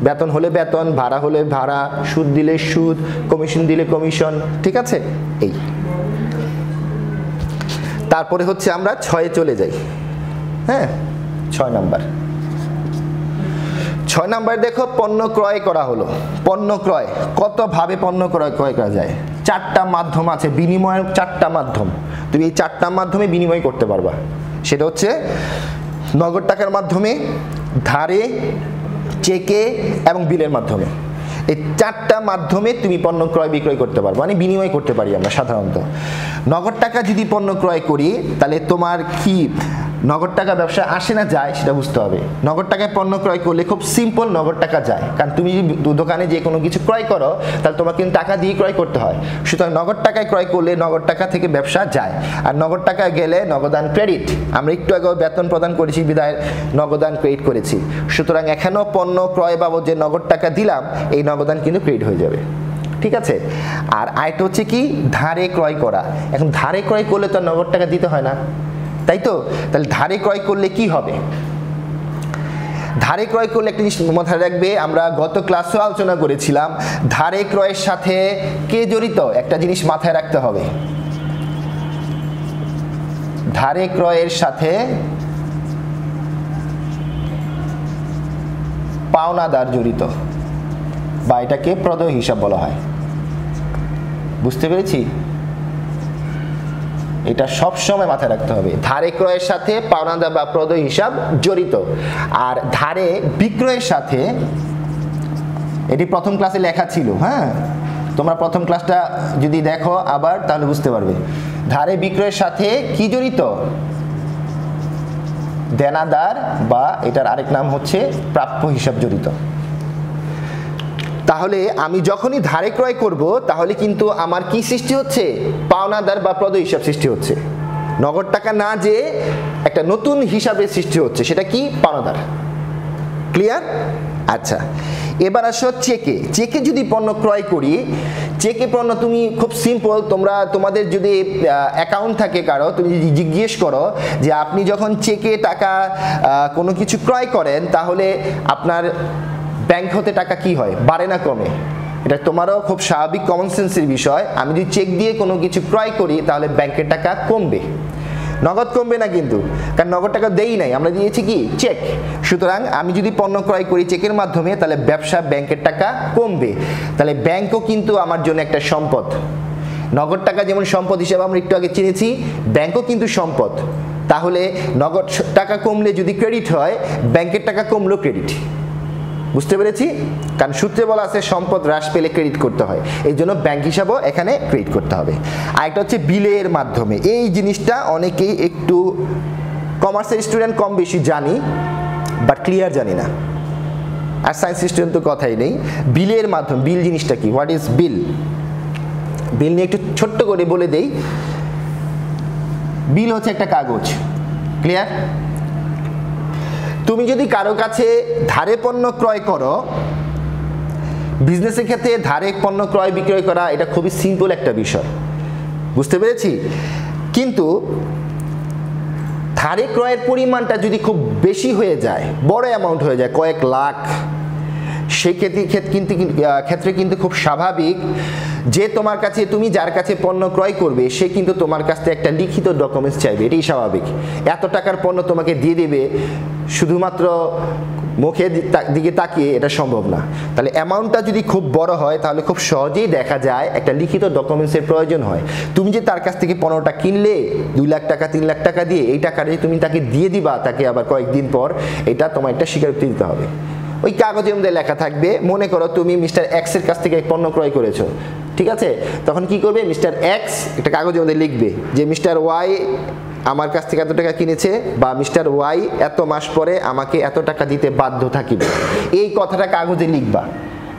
বেতন হলে বেতন, ভাড়া হলে ভাড়া, সুদ দিলে সুদ, কমিশন দিলে কমিশন, ঠিক আছে? এই তারপরে হচ্ছে আমরা 6-এ চলে যাই। হ্যাঁ, 6 নাম্বার। 6 নাম্বার দেখো, পণ্য ক্রয় করা হলো। পণ্য ক্রয় কতভাবে পণ্য ক্রয় করা যায়? 4টা মাধ্যম আছে, বিনিময়ের 4টা মাধ্যম। তুমি এই 4টা মাধ্যমে বিনিময় করতে পারবা। সেটা হচ্ছে নগদ টাকার মাধ্যমে, ধারে, চেকে এবং বিলের মাধ্যমে। এই 4টা মাধ্যমে তুমি পণ্য ক্রয় বিক্রয় করতে পারবে, মানে বিনিময় করতে পারি আমরা সাধারণত। নগদ টাকা যদি পণ্য ক্রয় করি তাহলে তোমার কি নগদ টাকা ব্যবসা আসে না যায় সেটা বুঝতে হবে। নগদ টাকায় পণ্য ক্রয় করলে খুব সিম্পল নগদ টাকা যায়, কারণ তুমি যদি দোকানে যে কোনো কিছু ক্রয় করো তাহলে তোমাকে কিন্তু টাকা দিয়ে ক্রয় করতে হয়। সুতরাং নগদ টাকায় ক্রয় করলে নগদ টাকা থেকে ব্যবসা যায়, আর নগদ টাকা গেলে নগদান ক্রেডিট। আমরা একটু আগে বেতন প্রদান করেছি বিদায় নগদান ক্রেডিট করেছি। সুতরাং এখানেও পণ্য ক্রয় বাবদ যে নগদ টাকা দিলাম এই নগদান কিন্তু ক্রেডিট হয়ে যাবে, ঠিক আছে? আর আরেকটা হচ্ছে কি, ধারে ক্রয় করা। এখন ধারে ক্রয় করলে তো নগদ টাকা দিতে হয় না, তাই তো? তাহলে ধারে ক্রয় করলে কি হবে? ধারে ক্রয় করলে একটা জিনিস মাথায় রাখবে, আমরা গত ক্লাসেও আলোচনা করেছিলাম, ধারে ক্রয়ের সাথে কে জড়িত একটা জিনিস মাথায় রাখতে হবে। ধারে ক্রয়ের সাথে পাওনাদার জড়িত, বা এটাকে প্রদেয় হিসাব বলা হয়। বুঝতে পেরেছি? এটা সব সময় মাথায় রাখতে হবে, ধারে ক্রয়ের সাথে পাওনাদার বা প্রদেয় হিসাব জড়িত। আর ধারে বিক্রয়ের সাথে, এটি প্রথম ক্লাসে লেখা ছিল, হ্যাঁ, তোমরা প্রথম ক্লাসটা যদি দেখো আবার তাহলে বুঝতে পারবে। ধারে বিক্রয়ের সাথে কি জড়িত? দেনাদার, বা এটার আরেক নাম হচ্ছে প্রাপ্য হিসাব জড়িত। তাহলে আমি যখনই ধারে ক্রয় করব তাহলে কিন্তু আমার কি সৃষ্টি হচ্ছে? পাওনাদার বা প্রদেয় হিসাব সৃষ্টি হচ্ছে। নগদ টাকা না যে একটা নতুন হিসাবের সৃষ্টি হচ্ছে, সেটা কি? পাওনাদার। ক্লিয়ার? আচ্ছা, এবার আসো চেকে। চেকে যদি পণ্য ক্রয় করি, চেকে পণ্য তুমি খুব সিম্পল, তোমাদের যদি অ্যাকাউন্ট থাকে কারো, তুমি যদি জিজ্ঞেস করো যে আপনি যখন চেকে টাকা কোনো কিছু ক্রয় করেন তাহলে আপনার ব্যাংক হতে টাকা কি হয়, বাড়ে না কমে? এটা তোমারও খুব স্বাভাবিক কমন সেন্সের বিষয়। আমি যদি চেক দিয়ে কোনো কিছু ক্রয় করি তাহলে ব্যাংকের টাকা কমবে, নগদ কমবে না কিন্তু, কারণ নগদ টাকা দেই নাই, আমরা দিয়েছি কি? চেক। সুতরাং আমি যদি পণ্য ক্রয় করি চেকের মাধ্যমে তাহলে ব্যবসা ব্যাংকের টাকা কমবে। তাহলে ব্যাংকও কিন্তু আমার জন্য একটা সম্পদ। নগদ টাকা যেমন সম্পদ হিসেবে আমরা একটু আগে চিনেছি, ব্যাংকও কিন্তু সম্পদ। তাহলে নগদ টাকা কমলে যদি ক্রেডিট হয়, ব্যাংকের টাকা কমলেও ক্রেডিট। বুঝতে পেরেছি? কারণ সূত্রে বলা আছে সম্পদ হ্রাস পেলে ক্রেডিট করতে হয়, এই জন্য ব্যাংক হিসাবও এখানে ক্রেডিট করতে হবে। আরেকটা হচ্ছে বিলের মাধ্যমে। এই জিনিসটা অনেকেই একটু কমার্সের স্টুডেন্ট কম বেশি জানি, বাট ক্লিয়ার জানি না। আর সায়েন্স স্টুডেন্ট তো কথাই নেই। বিলের মাধ্যম, বিল জিনিসটা কি? হোয়াট ইজ বিল? বিল নিয়ে একটু ছোট্ট করে বলে দেই। বিল হচ্ছে একটা কাগজ। ক্লিয়ার? তুমি যদি কারো কাছে ধারে পণ্য ক্রয় করো, বিজনেসের ক্ষেত্রে ধারে পণ্য ক্রয় বিক্রয় করা এটা খুবই সিম্পল একটা বিষয়, বুঝতে পেরেছি? কিন্তু ধারে ক্রয়ের পরিমাণটা যদি খুব বেশি হয়ে যায়, বড় অ্যামাউন্ট হয়ে যায়, কয়েক লাখ, সেই ক্ষেত্রে কিন্তু খুব স্বাভাবিক যে তোমার কাছে, তুমি যার কাছে পণ্য ক্রয় করবে সে কিন্তু তোমার কাছ থেকে একটা লিখিত ডকুমেন্টস চাইবে। এটাই স্বাভাবিক। এত টাকার পণ্য তোমাকে দিয়ে দেবে শুধুমাত্র মুখের দিকে তাকিয়ে, এটা সম্ভব না। তাহলে অ্যামাউন্টটা যদি খুব বড় হয় তাহলে খুব সহজেই দেখা যায় একটা লিখিত ডকুমেন্টসের প্রয়োজন হয়। তুমি যে তার কাছ থেকে পণ্যটা কিনলে 2 লাখ টাকা 3 লাখ টাকা দিয়ে, এই টাকাটা তুমি তাকে দিয়ে দিবা তাকে আবার কয়েকদিন পর, এটা তোমার একটা স্বীকারোক্তি দিতে হবে। ওই কাগজের মধ্যে লেখা থাকবে, মনে করো তুমি মিস্টার এক্স এর কাছ থেকে পণ্য ক্রয় করেছো, ঠিক আছে? তখন কি করবে? মিস্টার এক্স একটা কাগজের মধ্যে লিখবে যে মিস্টার ওয়াই আমার কাছ থেকে এত টাকা কিনেছে, বা মিস্টার ওয়াই এত মাস পরে আমাকে এত টাকা দিতে বাধ্য থাকিবে। এই কথাটা কাগজে লিখবা।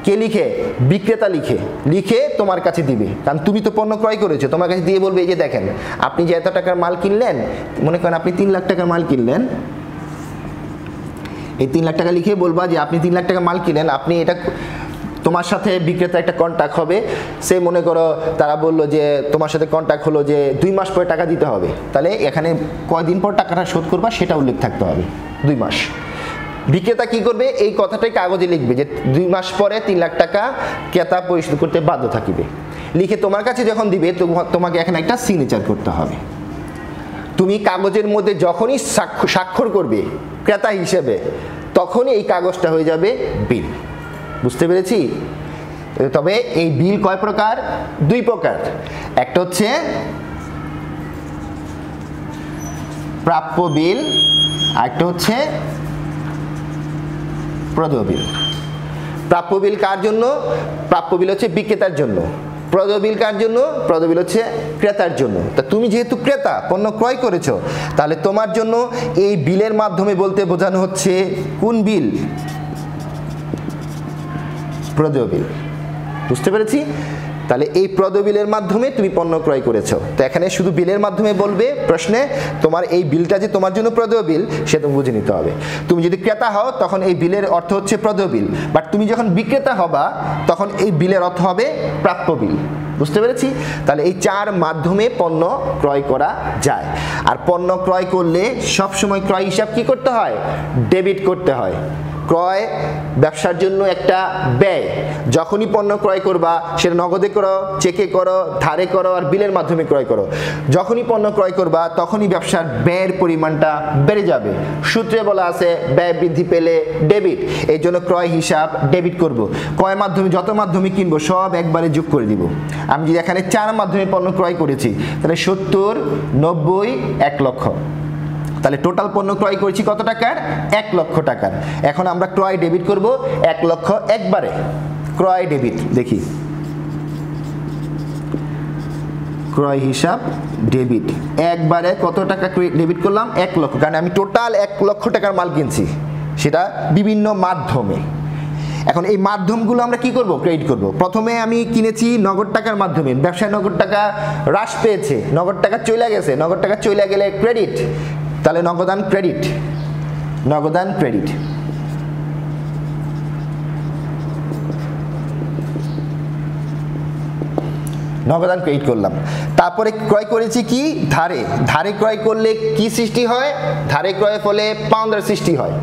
কে লিখে? বিক্রেতা লিখে তোমার কাছে দিবে, কারণ তুমি তো পণ্য ক্রয় করেছো। তোমার কাছে দিয়ে বলবে এই যে দেখেন, আপনি যে এত টাকার মাল কিনলেন, মনে করেন আপনি 3 লাখ টাকার মাল কিনলেন, এই 3 লাখ টাকা লিখে বলবা যে আপনি 3 লাখ টাকা মাল কিনেন, আপনি এটা, তোমার সাথে বিক্রেতা একটা কন্ট্যাক্ট হবে। সে মনে করো তারা বললো যে তোমার সাথে কন্ট্যাক্ট হলো যে 2 মাস পরে টাকা দিতে হবে, তাহলে এখানে কয়দিন পর টাকাটা শোধ করবা সেটা উল্লেখ থাকতে হবে, 2 মাস। বিক্রেতা কি করবে, এই কথাটাই কাগজে লিখবে যে 2 মাস পরে 3 লাখ টাকা ক্রেতা পরিশোধ করতে বাধ্য থাকিবে, লিখে তোমার কাছে যখন দিবে তোমাকে এখানে একটা সিগনেচার করতে হবে। তুমি কাগজের মধ্যে যখনই স্বাক্ষর করবে ক্রেতা হিসেবে, তখনই এই কাগজটা হয়ে যাবে বিল। বুঝতে পেরেছি? তবে এই বিল কয় প্রকার? 2 প্রকার। একটা হচ্ছে প্রাপ্য বিল, আরেকটা হচ্ছে প্রদেয় বিল। প্রাপ্য বিল কার জন্য? প্রাপ্য বিল হচ্ছে বিক্রেতার জন্য। প্রদেয় বিল কার জন্য? প্রদেয় বিল হচ্ছে ক্রেতার জন্য। তা তুমি যেহেতু ক্রেতা, পণ্য ক্রয় করেছো, তাহলে তোমার জন্য এই বিলের মাধ্যমে বলতে বোঝানো হচ্ছে কোন বিল? প্রদেয় বিল। বুঝতে পেরেছি? তাহলে এই প্রদেয় বিলের মাধ্যমে তুমি পণ্য ক্রয় করেছো। তো এখানে শুধু বিলের মাধ্যমে বলবে প্রশ্নে, তোমার এই বিলটা যে তোমার জন্য প্রদেয় বিল সেটা বুঝে নিতে হবে। তুমি যদি ক্রেতা হও তখন এই বিলের অর্থ হচ্ছে প্রদেয় বিল, বাট তুমি যখন বিক্রেতা হবা তখন এই বিলের অর্থ হবে প্রাপ্য বিল। বুঝতে পেরেছি? তাহলে এই 4 মাধ্যমে পণ্য ক্রয় করা যায়। আর পণ্য ক্রয় করলে সবসময় ক্রয় হিসাব কি করতে হয়? ডেবিট করতে হয়। ক্রয় ব্যবসার জন্য একটা ব্যয়। যখনই পণ্য ক্রয় করবা, সেটা নগদে করো, চেকে করো, ধারে করো, আর বিলের মাধ্যমে ক্রয় করো, যখনই পণ্য ক্রয় করবা তখনই ব্যবসার ব্যয়ের পরিমাণটা বেড়ে যাবে। সূত্রে বলা আছে ব্যয় বৃদ্ধি পেলে ডেবিট, এই জন্য ক্রয় হিসাব ডেবিট করব। ক্রয় মাধ্যমে যত মাধ্যমে কিনবো সব একবারে যোগ করে দিব। আমি যদি এখানে 4 মাধ্যমে পণ্য ক্রয় করেছি, তাহলে 70, 90, 1 লক্ষ। তাহলে টোটাল পণ্য ক্রয় করেছি কত টাকার? 1 লক্ষ টাকার। এখন আমরা ক্রয় ডেবিট করব 1 লক্ষ একবারে। ক্রয় ডেবিট দেখি, ক্রয় হিসাব ডেবিট একবারে কত টাকা ডেবিট করলাম? 1 লক্ষ, কারণ আমি টোটাল 1 লক্ষ টাকার মাল কিনছি, সেটা বিভিন্ন মাধ্যমে। এখন এই মাধ্যমগুলো আমরা কি করব? ক্রেডিট করব। প্রথমে আমি কিনেছি নগদ টাকার মাধ্যমে, ব্যবসায় নগদ টাকা হ্রাস পেয়েছে, নগদ টাকা চলে গেছে, নগদ টাকা চলে গেলে ক্রেডিট, তাহলে নগদান ক্রেডিট, নগদান ক্রেডিট। নগদান ক্রেডিট করলাম। তারপরে ক্রয় করেছি কি? ধারে। ধারে ক্রয় করলে কি সৃষ্টি হয়? ধারে ক্রয়ের ফলে পাওনাদার সৃষ্টি হয়।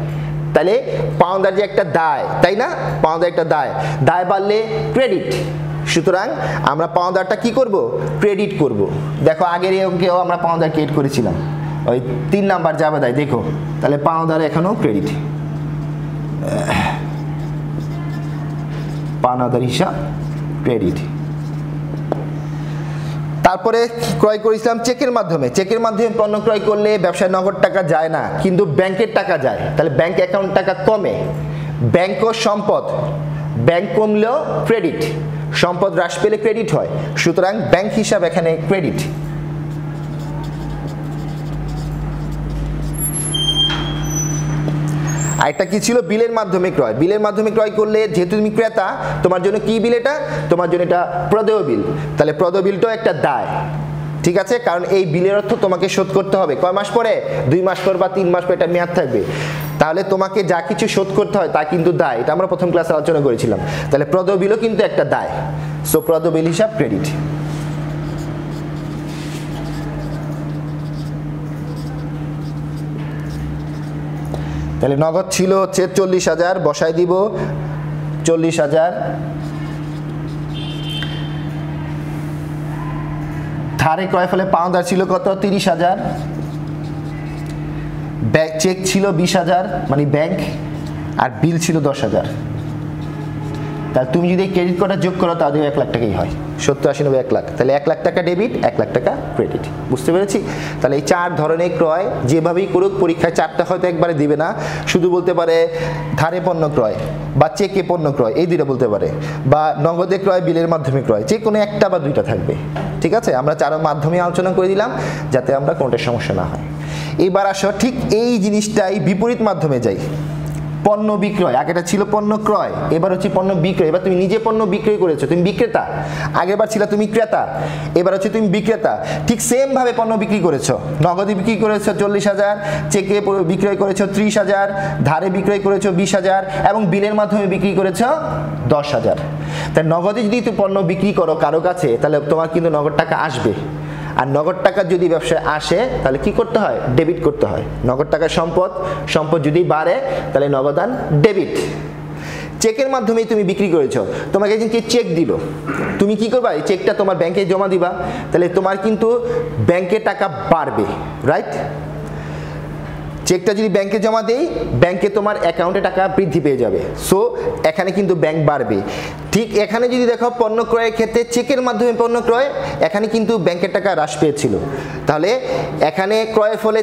তাহলে পাওনাদার যে একটা দায়, তাই না? পাওনাদার একটা দায়, দায় বাড়লে ক্রেডিট। সুতরাং আমরা পাওনাদারটা কি করব? ক্রেডিট করব। দেখো আগের অঙ্কেও আমরা পাওনাদার ক্রেডিট করেছিলাম, ওই 3 নাম্বার যাবে দায়, দেখো তাহলে পাওনাদার এখনো ক্রেডিট, পাওনাদার হিসাব ক্রেডিট। তারপরে ক্রয় করেছিলাম চেকের মাধ্যমে। চেকের মাধ্যমে পণ্য ক্রয় করলে ব্যবসায় নগদ টাকা যায় না, কিন্তু ব্যাংকের টাকা যায়, তাহলে ব্যাংক অ্যাকাউন্ট টাকা কমে। ব্যাংক ও সম্পদ, ব্যাংক কমলেও ক্রেডিট, সম্পদ হ্রাস পেলে ক্রেডিট হয়, সুতরাং ব্যাংক হিসাব এখানে ক্রেডিট। আরেকটা কি ছিল? বিলের মাধ্যমে ক্রয়। বিলের মাধ্যমে ক্রয় করলে যেহেতু তুমি ক্রেতা, তোমার জন্য কি বিল এটা? তোমার জন্য এটা প্রদেয় বিল। তাহলে প্রদেয় বিলটাও একটা দায়, ঠিক আছে? কারণ এই বিলের অর্থ তোমাকে শোধ করতে হবে কয় মাস পরে? 2 মাস পর বা 3 মাস পর, এটা মেয়াদ থাকবে। তাহলে তোমাকে যা কিছু শোধ করতে হয় তা কিন্তু দায়, এটা আমরা প্রথম ক্লাসে আলোচনা করেছিলাম। তাহলে প্রদেয় বিলও কিন্তু একটা দায়, সো প্রদেয় বিল হিসাব ক্রেডিট। তাহলে নগদ ছিল হচ্ছে 40,000, বসাই দিব 40,000। ধারে ক্রয় ফলে পাওনাদার ছিল কত? 30,000। চেক ছিল 20,000 মানে ব্যাংক, আর বিল ছিল 10,000। তাহলে তুমি যদি ক্রেডিট কটা যোগ করো তাহলে 1 লাখ টাকাই হয়, 70, 80, 90, 1 লাখ। তাহলে 1 লাখ টাকা ডেবিট, 1 লাখ টাকা ক্রেডিট। বুঝতে পেরেছি? তাহলে এই 4 ধরনের ক্রয় যেভাবেই করুক, পরীক্ষায় 4টা হয়তো একবারে দিবে না, শুধু বলতে পারে ধারে পণ্য ক্রয় বা চেকে পণ্য ক্রয়, এই 2টা বলতে পারে, বা নগদে ক্রয়, বিলের মাধ্যমে ক্রয়, যে কোনো একটা বা 2টা থাকবে। ঠিক আছে? আমরা 4 মাধ্যমে আলোচনা করে দিলাম যাতে আমরা কোনটা সমস্যা না হয়। এবার আসো ঠিক এই জিনিসটাই বিপরীত মাধ্যমে যাই। পণ্য বিক্রয়, আগেটা ছিল পণ্য ক্রয়, এবার হচ্ছে পণ্য বিক্রয়। এবার তুমি নিজে পণ্য বিক্রয় করেছো, তুমি বিক্রেতা। আগেরবার ছিল তুমি ক্রেতা, এবার হচ্ছে তুমি বিক্রেতা। ঠিক সেম ভাবে পণ্য বিক্রি করেছো, নগদে বিক্রি করেছো 40,000, চেকে বিক্রয় করেছো 30,000, ধারে বিক্রয় করেছো 20,000, এবং বিলের মাধ্যমে বিক্রি করেছো 10,000। তাই নগদে যদি তুমি পণ্য বিক্রি করো কারো কাছে, তাহলে তোমার কিন্তু নগদ টাকা আসবে। আর নগদ টাকা যদি ব্যবসায় আসে তাহলে কি করতে হয়? ডেবিট করতে হয়। নগদ টাকা সম্পদ, সম্পদ যদি বাড়ে তাহলে নগদান ডেবিট। চেকের মাধ্যমে তুমি বিক্রি করেছো, তোমাকে একজনকে চেক দিল, তুমি কি করবা? এই চেকটা তোমার ব্যাংকে জমা দিবা, তাহলে তোমার কিন্তু ব্যাংকে টাকা বাড়বে, রাইট? চেকটা যদি ব্যাংকে জমা দেই, ব্যাংকে তোমার অ্যাকাউন্টে টাকা বৃদ্ধি পেয়ে যাবে, সো এখানে কিন্তু ব্যাংক বাড়বে। ঠিক এখানে যদি দেখো পণ্য ক্রয়ের ক্ষেত্রে চেকের মাধ্যমে পণ্য ক্রয়, এখানে কিন্তু ব্যাংকের টাকা হ্রাস পেয়েছিল, তাহলে এখানে ক্রয়ের ফলে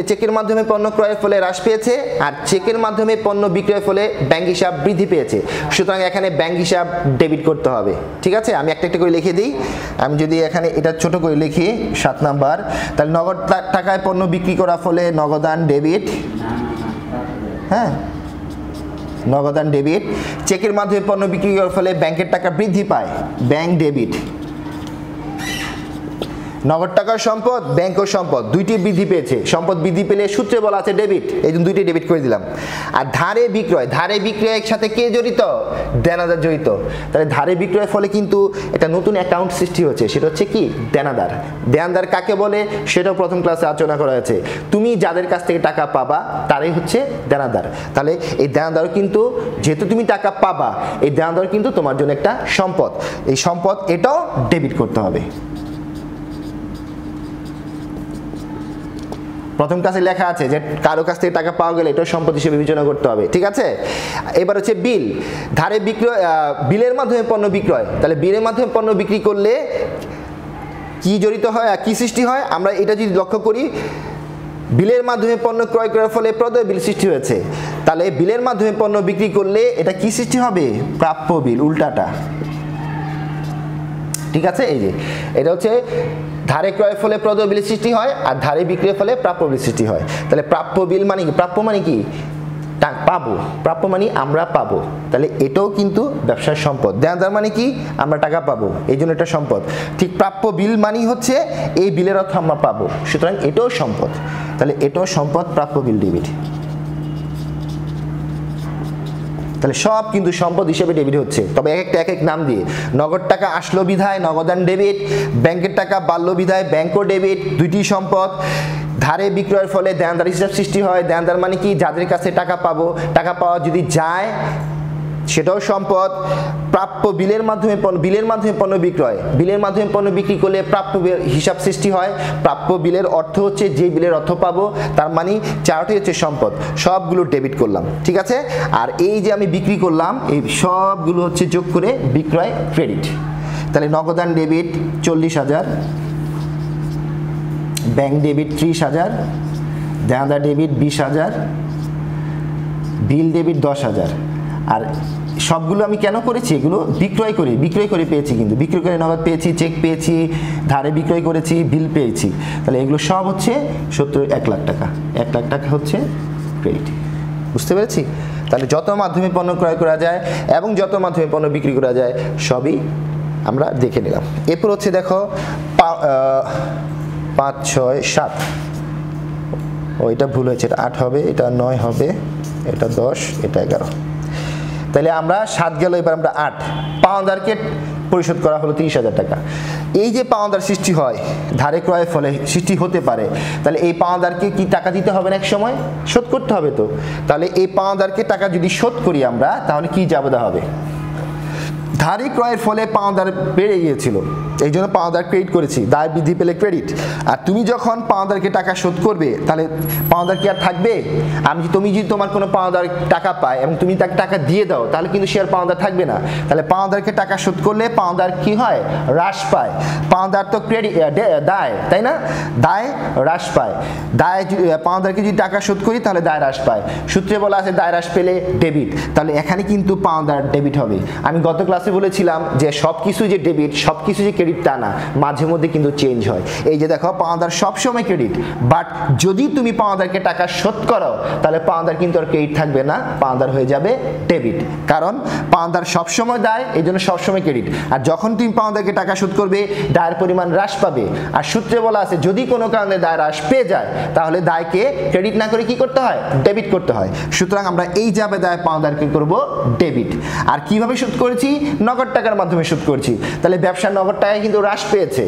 চেকের মাধ্যমে পণ্য ক্রয়ের ফলে হ্রাস পেয়েছে, আর চেকের মাধ্যমে পণ্য বিক্রয়ের ফলে ব্যাংক হিসাব বৃদ্ধি পেয়েছে, সুতরাং এখানে ব্যাংক হিসাব ডেবিট করতে হবে। ঠিক আছে, আমি একটা একটা করে লিখে দিই। আমি যদি এখানে এটা ছোট করে লিখি 7 নাম্বার, তাহলে নগদ টাকায় পণ্য বিক্রি করার ফলে নগদান ডেবিট, হ্যাঁ নগদান ডেবিট। চেকের মাধ্যমে পণ্য বিক্রি করার ফলে ব্যাংকের টাকা বৃদ্ধি পায়, ব্যাংক ডেবিট। নগদ টাকার সম্পদ, ব্যাংকও সম্পদ, দুইটি বৃদ্ধি পেয়েছে। সম্পদ বৃদ্ধি পেলে সূত্রে বলা আছে ডেবিট, এই জন্য দুইটি ডেবিট করে দিলাম। আর ধারে বিক্রয়, ধারে বিক্রয়ের সাথে কে জড়িত? দেনাদার জড়িত। তাহলে ধারে বিক্রয়ের ফলে কিন্তু একটা নতুন অ্যাকাউন্ট সৃষ্টি হচ্ছে, সেটা হচ্ছে কি? দেনাদার। দেনাদার কাকে বলে সেটাও প্রথম ক্লাসে আলোচনা করা হয়েছে। তুমি যাদের কাছ থেকে টাকা পাবা তারাই হচ্ছে দেনাদার। তাহলে এই দেনাদার কিন্তু, যেহেতু তুমি টাকা পাবা, এই দেনাদার কিন্তু তোমার জন্য একটা সম্পদ। এই সম্পদ এটাও ডেবিট করতে হবে। প্রথম ক্লাসে লেখা আছে যে কারো কাছ থেকে টাকা পাওয়া গেলে এটাও সম্পদ হিসেবে বিবেচনা করতে হবে। ঠিক আছে, এবার হচ্ছে বিল। ধারে বিক্রয়, বিলের মাধ্যমে পণ্য বিক্রয়, তাহলে বিলের মাধ্যমে পণ্য বিক্রি করলে কি জড়িত হয় আর কি সৃষ্টি হয়? আমরা এটা যদি লক্ষ্য করি, বিলের মাধ্যমে পণ্য ক্রয় করার ফলে প্রদেয় বিল সৃষ্টি হয়েছে, তাহলে বিলের মাধ্যমে পণ্য বিক্রি করলে এটা কি সৃষ্টি হবে? প্রাপ্য বিল, উল্টাটা। ঠিক আছে, এই যে এটা হচ্ছে ধারে ক্রয়ের ফলে প্রদেয় বিল সৃষ্টি হয়, আর ধারে বিক্রয়ের ফলে প্রাপ্য বিল সৃষ্টি হয়। তাহলে প্রাপ্য বিল মানে কি? প্রাপ্য মানে কি? পাবো, প্রাপ্য মানে আমরা পাবো, তাহলে এটাও কিন্তু ব্যবসার সম্পদ। দেনাদার মানে কি? আমরা টাকা পাবো, এই জন্য এটা সম্পদ। ঠিক প্রাপ্য বিল মানে হচ্ছে এই বিলের অর্থ আমরা পাবো, সুতরাং এটাও সম্পদ। তাহলে এটাও সম্পদ, প্রাপ্য বিল ডেবিট। তাহলে সব কিন্তু সম্পদ হিসেবে ডেবিট হচ্ছে, তবে এক একটা এক এক নাম দিয়ে। নগদ টাকা আসলো বিধায় নগদান ডেবিট, ব্যাংকের টাকা বাড়লো বিধায় ব্যাংকও ডেবিট, দুইটি সম্পদ। ধারে বিক্রয়ের ফলে দেনদার হিসাব সৃষ্টি হয়, দেনদার মানে কি? যাদের কাছে টাকা পাবো, টাকা পাওয়া যদি যায় সেটাও সম্পদ। প্রাপ্য বিলের মাধ্যমে পণ্য বিক্রয়, বিলের মাধ্যমে পণ্য বিক্রি করলে প্রাপ্য হিসাব সৃষ্টি হয়। প্রাপ্য বিলের অর্থ হচ্ছে যে বিলের অর্থ পাবো, তার মানে চারটি হচ্ছে সম্পদ, সবগুলো ডেবিট করলাম। ঠিক আছে, আর এই যে আমি বিক্রি করলাম, এই সবগুলো হচ্ছে যোগ করে বিক্রয় ক্রেডিট। তাহলে নগদান ডেবিট 40,000, ব্যাংক ডেবিট 30,000, দেনাদার ডেবিট 20,000, বিল ডেবিট 10,000। আর সবগুলো আমি কেন করেছি? এগুলো বিক্রয় করে পেয়েছি, কিন্তু বিক্রয় করে নগদ পেয়েছি, চেক পেয়েছি, ধারে বিক্রয় করেছি, বিল পেয়েছি। তাহলে এগুলো সব হচ্ছে 1 লাখ টাকা। 1 লাখ টাকা হচ্ছে ক্রেডিট। বুঝতে পেরেছি? তাহলে যত মাধ্যমে পণ্য ক্রয় করা যায় এবং যত মাধ্যমে পণ্য বিক্রি করা যায় সবই আমরা দেখে নিলাম। এরপর হচ্ছে দেখো 5, 6, 7, এটা ভুল হয়েছে, এটা 8 হবে, এটা 9 হবে, এটা 10, এটা 11। তাহলে আমরা 7 গেল, এবার আমরা 8। পাওনাদারকে পরিশোধ করা হলো 30,000 টাকা। এই যে পাওনাদার সৃষ্টি হয় ধারে ক্রয়ের ফলে সৃষ্টি হতে পারে, তাহলে এই পাওনাদারকে কি টাকা দিতে হবে না? এক সময় শোধ করতে হবে তো। তাহলে এই পাওনাদারকে টাকা যদি শোধ করি আমরা, তাহলে কি জাবেদা হবে? ধারে ক্রয়ের ফলে পাওনাদার বেড়ে গিয়েছিল, এই জন্য পাওনাদার ক্রেডিট করেছি, দায় বৃদ্ধি পেলে ক্রেডিট। আর তুমি যখন পাওনাদারকে টাকা শোধ করবে, তাহলে পাওনাদার কি আর থাকবে? তুমি যদি তোমার কোনো পাওনাদার টাকা পায় এবং তুমি তাকে টাকা দিয়ে দাও, তাহলে কিন্তু সে আর পাওনাদার থাকবে না। তাহলে পাওনাদারকে টাকা শোধ করলে পাওনাদার কি হয়? হ্রাস পায়। পাওনাদার তো ক্রেডিট দায়, তাই না? দায় হ্রাস পায়। দায় পাওনাদারকে যদি টাকা শোধ করি তাহলে দায় হ্রাস পায়। সূত্রে বলা আছে দায় হ্রাস পেলে ডেবিট, তাহলে এখানে কিন্তু পাওনাদার ডেবিট হবে। আমি গত ক্লাসে বলেছিলাম যে সবকিছু যে ডেবিট, সবকিছু যে ক্রেডিট তা না, মাঝে মধ্যে কিন্তু চেঞ্জ হয়। এই যে দেখো, পাওনাদার সবসময় ক্রেডিট, বাট যদি তুমি পাওনাদারকে টাকা শোধ করো তাহলে পাওনাদার কিন্তু আর ক্রেডিট থাকবে না, পাওনাদার হয়ে যাবে ডেবিট। কারণ পাওনাদার সবসময় দায়, এই জন্য সবসময় ক্রেডিট। আর যখন তুমি পাওনাদারকে টাকা শোধ করবে, দায়ের পরিমাণ হ্রাস পাবে। আর সূত্রে বলা আছে যদি কোনো কারণে দায় হ্রাস পেয়ে যায়, তাহলে দায়কে ক্রেডিট না করে কি করতে হয়? ডেবিট করতে হয়। সুতরাং আমরা এই যাবে দায় পাওনাদারকে করব ডেবিট। আর কিভাবে শোধ করেছি? নগদ টাকার মাধ্যমে শোধ করছি। তাহলে ব্যবসার নগদ টাকায় কিন্তু হ্রাস পেয়েছে,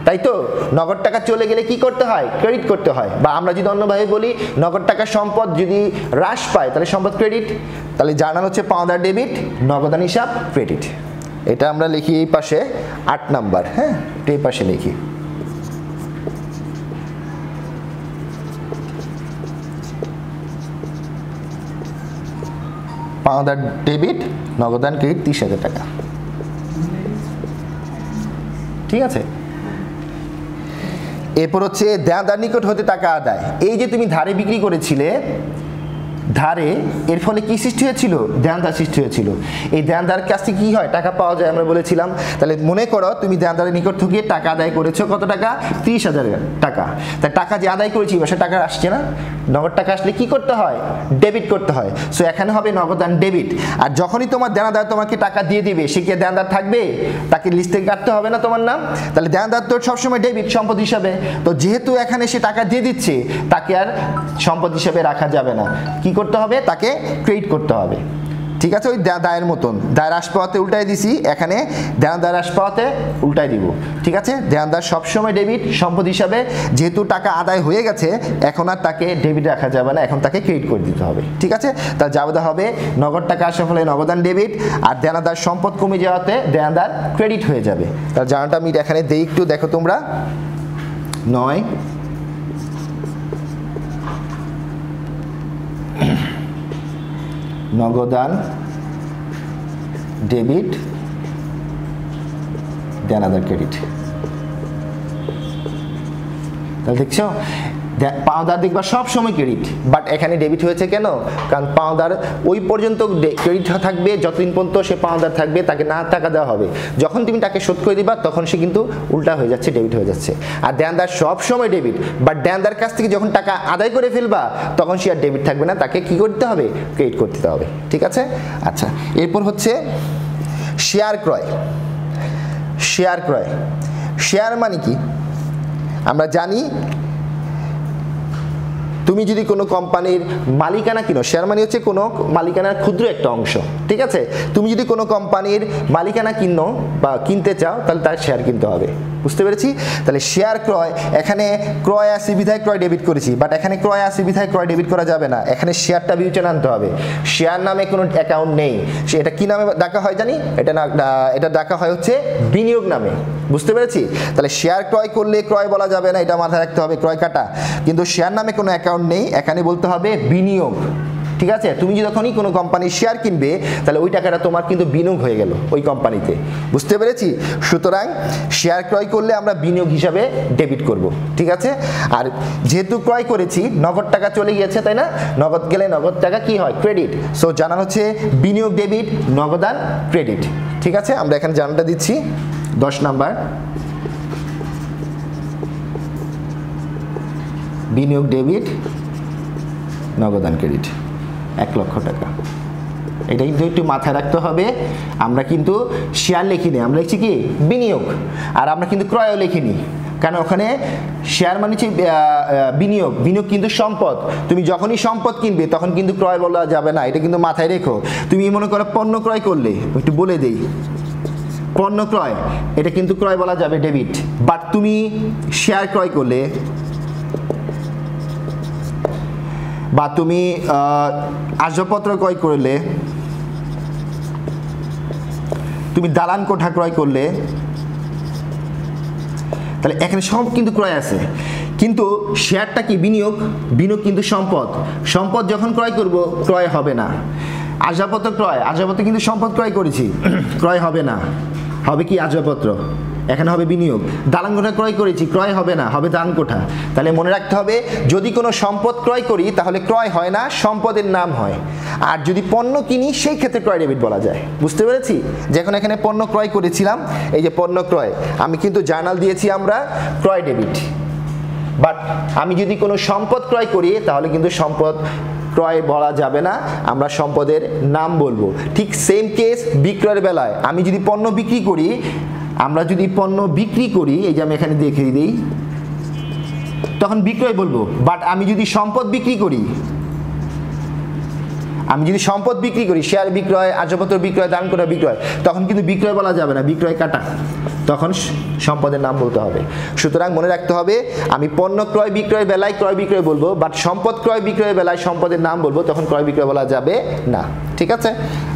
তাই তো? নগদ টাকা চলে গেলে কি করতে হয়? ক্রেডিট করতে হয়। বা আমরা যদি অন্যভাবে বলি, নগদ টাকা সম্পদ যদি হ্রাস পায় তাহলে সম্পদ ক্রেডিট। তাহলে জার্নাল হচ্ছে পাওনাদার ডেবিট, নগদান হিসাব ক্রেডিট। এটা আমরা লিখি এই পাশে 8 নাম্বার। হ্যাঁ, এই পাশে লিখি। পাওনাদার ডেবিট, নগদান ক্রেডিট 30,000 টাকা। ঠিক আছে। এরপর হচ্ছে দেনাদার নিকট হতে টাকা আদায়। এই যে তুমি ধারে বিক্রি করেছিলে, ধারে, এর ফলে কি সৃষ্টি হয়েছিল? দেনাদার সৃষ্টি হয়েছিল। এই দেনাদার কাছ থেকে কি হয়? টাকা পাওয়া যায়, আমরা বলেছিলাম। তাহলে মনে করো তুমি দেনাদারের নিকট থেকে টাকা আদায় করেছো, কত টাকা? 30,000 টাকা। তাই টাকা যে আদায় করেছি সে টাকা আসছে না। নগদ টাকা আসলে কি করতে হয়? ডেবিট করতে হয়। সো এখানে হবে নগদান ডেবিট। আর যখনই তোমার দেনাদার তোমাকে টাকা দিয়ে দিবে, সে কি দেনাদার থাকবে? তাকে লিস্ট থেকে কাটতে হবে না তোমার নাম? তাহলে দেনাদার তো সবসময় ডেবিট সম্পদ হিসাবে। তো যেহেতু এখানে সে টাকা দিয়ে দিচ্ছে, তাকে আর সম্পদ হিসাবে রাখা যাবে না। কি করতে হবে? তাকে ক্রেডিট করতে হবে। ঠিক আছে, ওই দায়ের মতন, দায়ের আসপাওয়াতে উল্টাই দিছি, এখানে দেনাদার আসপাওয়াতে উল্টাই দিব। ঠিক আছে, দেনাদার সবসময় ডেবিট সম্পদ হিসাবে। যেহেতু টাকা আদায় হয়ে গেছে, এখন আর তাকে ডেবিট রাখা যাবে না, এখন তাকে ক্রেডিট করে দিতে হবে। ঠিক আছে, তার যাওয়া হবে নগদ টাকা আসার ফলে নগদান ডেবিট, আর দেনাদার সম্পদ কমে যাওয়াতে দেনাদার ক্রেডিট হয়ে যাবে। তার জানাটা আমি এখানে দেই একটু, দেখো তোমরা। 9 নগদান ডেবিট, দেনাদার ক্রেডিট। তাহলে দেখছো, পাওনাদার দেখবা সব সময় ক্রেডিট, বাট এখানে ডেবিট হয়েছে কেন? কারণ পাওনাদার ওই পর্যন্ত ক্রেডিট থাকবে যতদিন পর্যন্ত সে পাওনাদার থাকবে, তাকে না টাকা দেওয়া হবে। যখন তুমি তাকে শোধ করে দিবা, তখন সে কিন্তু উল্টা হয়ে যাচ্ছে, ডেবিট হয়ে যাচ্ছে। আর দেনাদার সব সময় ডেবিট, বাট দেনাদার কাছ থেকে যখন টাকা আদায় করে ফেলবা, তখন সে আর ডেবিট থাকবে না, তাকে কি করতে হবে? ক্রেডিট করতে হবে। ঠিক আছে। আচ্ছা, এরপর হচ্ছে শেয়ার ক্রয়। শেয়ার ক্রয়, শেয়ার মানে কি? আমরা জানি, তুমি যদি কোনো কোম্পানির মালিকানা কিনো, শেয়ার মানে হচ্ছে কোনো মালিকানার ক্ষুদ্র একটা অংশ। ঠিক আছে, তুমি যদি কোনো কোম্পানির মালিকানা কিনো বা কিনতে চাও, তাহলে তার শেয়ার কিনতে হবে। বুঝতে পেরেছি? তাহলে শেয়ার ক্রয়, এখানে ক্রয় আসি বিধায় ক্রয় ডেবিট করেছি, বাট এখানে ক্রয় আসি বিধায় ক্রয় ডেবিট করা যাবে না। এখানে শেয়ারটা বিবেচনা আনতে হবে। শেয়ার নামে কোনো অ্যাকাউন্ট নেই। এটা কি নামে ডাকা হয় জানি? এটা ডাকা হয় হচ্ছে বিনিয়োগ নামে। বুঝতে পেরেছি? তাহলে শেয়ার ক্রয় করলে ক্রয় বলা যাবে না, এটা মাথায় রাখতে হবে, ক্রয় কাটা। কিন্তু শেয়ার নামে কোনো অ্যাকাউন্ট নেই, এখানে বলতে হবে বিনিয়োগ। ঠিক আছে, তুমি যখনই কোনো কোম্পানির শেয়ার কিনবে, তাহলে ওই টাকাটা তোমার কিন্তু বিনিয়োগ হয়ে গেল ওই কোম্পানিতে। বুঝতে পেরেছি? সুতরাং শেয়ার ক্রয় করলে আমরা বিনিয়োগ হিসাবে ডেবিট করব। ঠিক আছে। আর যেহেতু ক্রয় করেছি, নগদ টাকা চলে গিয়েছে, তাই না? নগদ গেলে নগদ টাকা কি হয়? ক্রেডিট। সো জানানো হচ্ছে বিনিয়োগ ডেবিট, নগদান ক্রেডিট। ঠিক আছে, আমরা এখানে জানাটা দিচ্ছি 10 নাম্বার। বিনিয়োগ ডেবিট, নগদান ক্রেডিট 1 লক্ষ টাকা। এটা কিন্তু একটু মাথায় রাখতে হবে। আমরা কিন্তু শেয়ার লিখিনি, আমরা লিখছি কি? বিনিয়োগ। আর আমরা কিন্তু ক্রয়ও লিখিনি, কারণ ওখানে শেয়ার মানে হচ্ছে বিনিয়োগ। বিনিয়োগ কিন্তু সম্পদ। তুমি যখনই সম্পদ কিনবে, তখন কিন্তু ক্রয় বলা যাবে না, এটা কিন্তু মাথায় রেখো। তুমি মনে করো পণ্য ক্রয় করলে, একটু বলে দেই, পণ্য ক্রয়, এটা কিন্তু ক্রয় বলা যাবে ডেবিট। বাট তুমি শেয়ার ক্রয় করলে, বা তুমি আসবাবপত্র ক্রয় করলে, তুমি দালান কোঠা ক্রয় করলে, তাহলে এখানে সব কিন্তু ক্রয় আছে। কিন্তু শেয়ারটা কি? বিনিয়োগ। বিনিয়োগ কিন্তু সম্পদ। সম্পদ যখন ক্রয় করব, ক্রয় হবে না। আসবাবপত্র ক্রয়, আসবাবপত্র কিন্তু সম্পদ ক্রয় করেছি, ক্রয় হবে না, হবে কি? আসবাবপত্র। এখানে হবে বিনিয়োগ। দালান কোঠা ক্রয় করেছি, ক্রয় হবে না, হবে দালান কোঠা। তাহলে মনে রাখতে হবে, যদি কোনো সম্পদ ক্রয় করি, তাহলে ক্রয় হয় না, সম্পদের নাম হয়। আর যদি পণ্য কিনি, সেই ক্ষেত্রে ক্রয় ডেবিট বলা যায়। বুঝতে পেরেছি? যখন এখানে পণ্য ক্রয় করেছিলাম, এই যে পণ্য ক্রয়, আমি কিন্তু জার্নাল দিয়েছি আমরা ক্রয় ডেবিট। বাট আমি যদি কোনো সম্পদ ক্রয় করি, তাহলে কিন্তু সম্পদ ক্রয় বলা যাবে না, আমরা সম্পদের নাম বলবো। ঠিক সেম কেস বিক্রয়ের বেলায়, আমি যদি পণ্য বিক্রি করি, আমরা যদি পণ্য বিক্রি করি, এই যে আমি এখানে দেখিয়ে দিই, তখন বিক্রয় বলবো। বাট আমি যদি সম্পদ বিক্রি করি, শেয়ার বিক্রয়, আসবাবপত্র বিক্রয়, দান করা বিক্রয়, তখন কিন্তু বিক্রয় বলা যাবে না, বিক্রয় কাটা। তখন সম্পদের নাম বলতে হবে। সুতরাং মনে রাখতে হবে আমি পণ্য ক্রয় বিক্রয়ের বেলায় ক্রয় বিক্রয় বলবো, বাট সম্পদ ক্রয় বিক্রয়ের বেলায় সম্পদের নাম বলবো, তখন ক্রয় বিক্রয় বলা যাবে না। ঠিক আছে?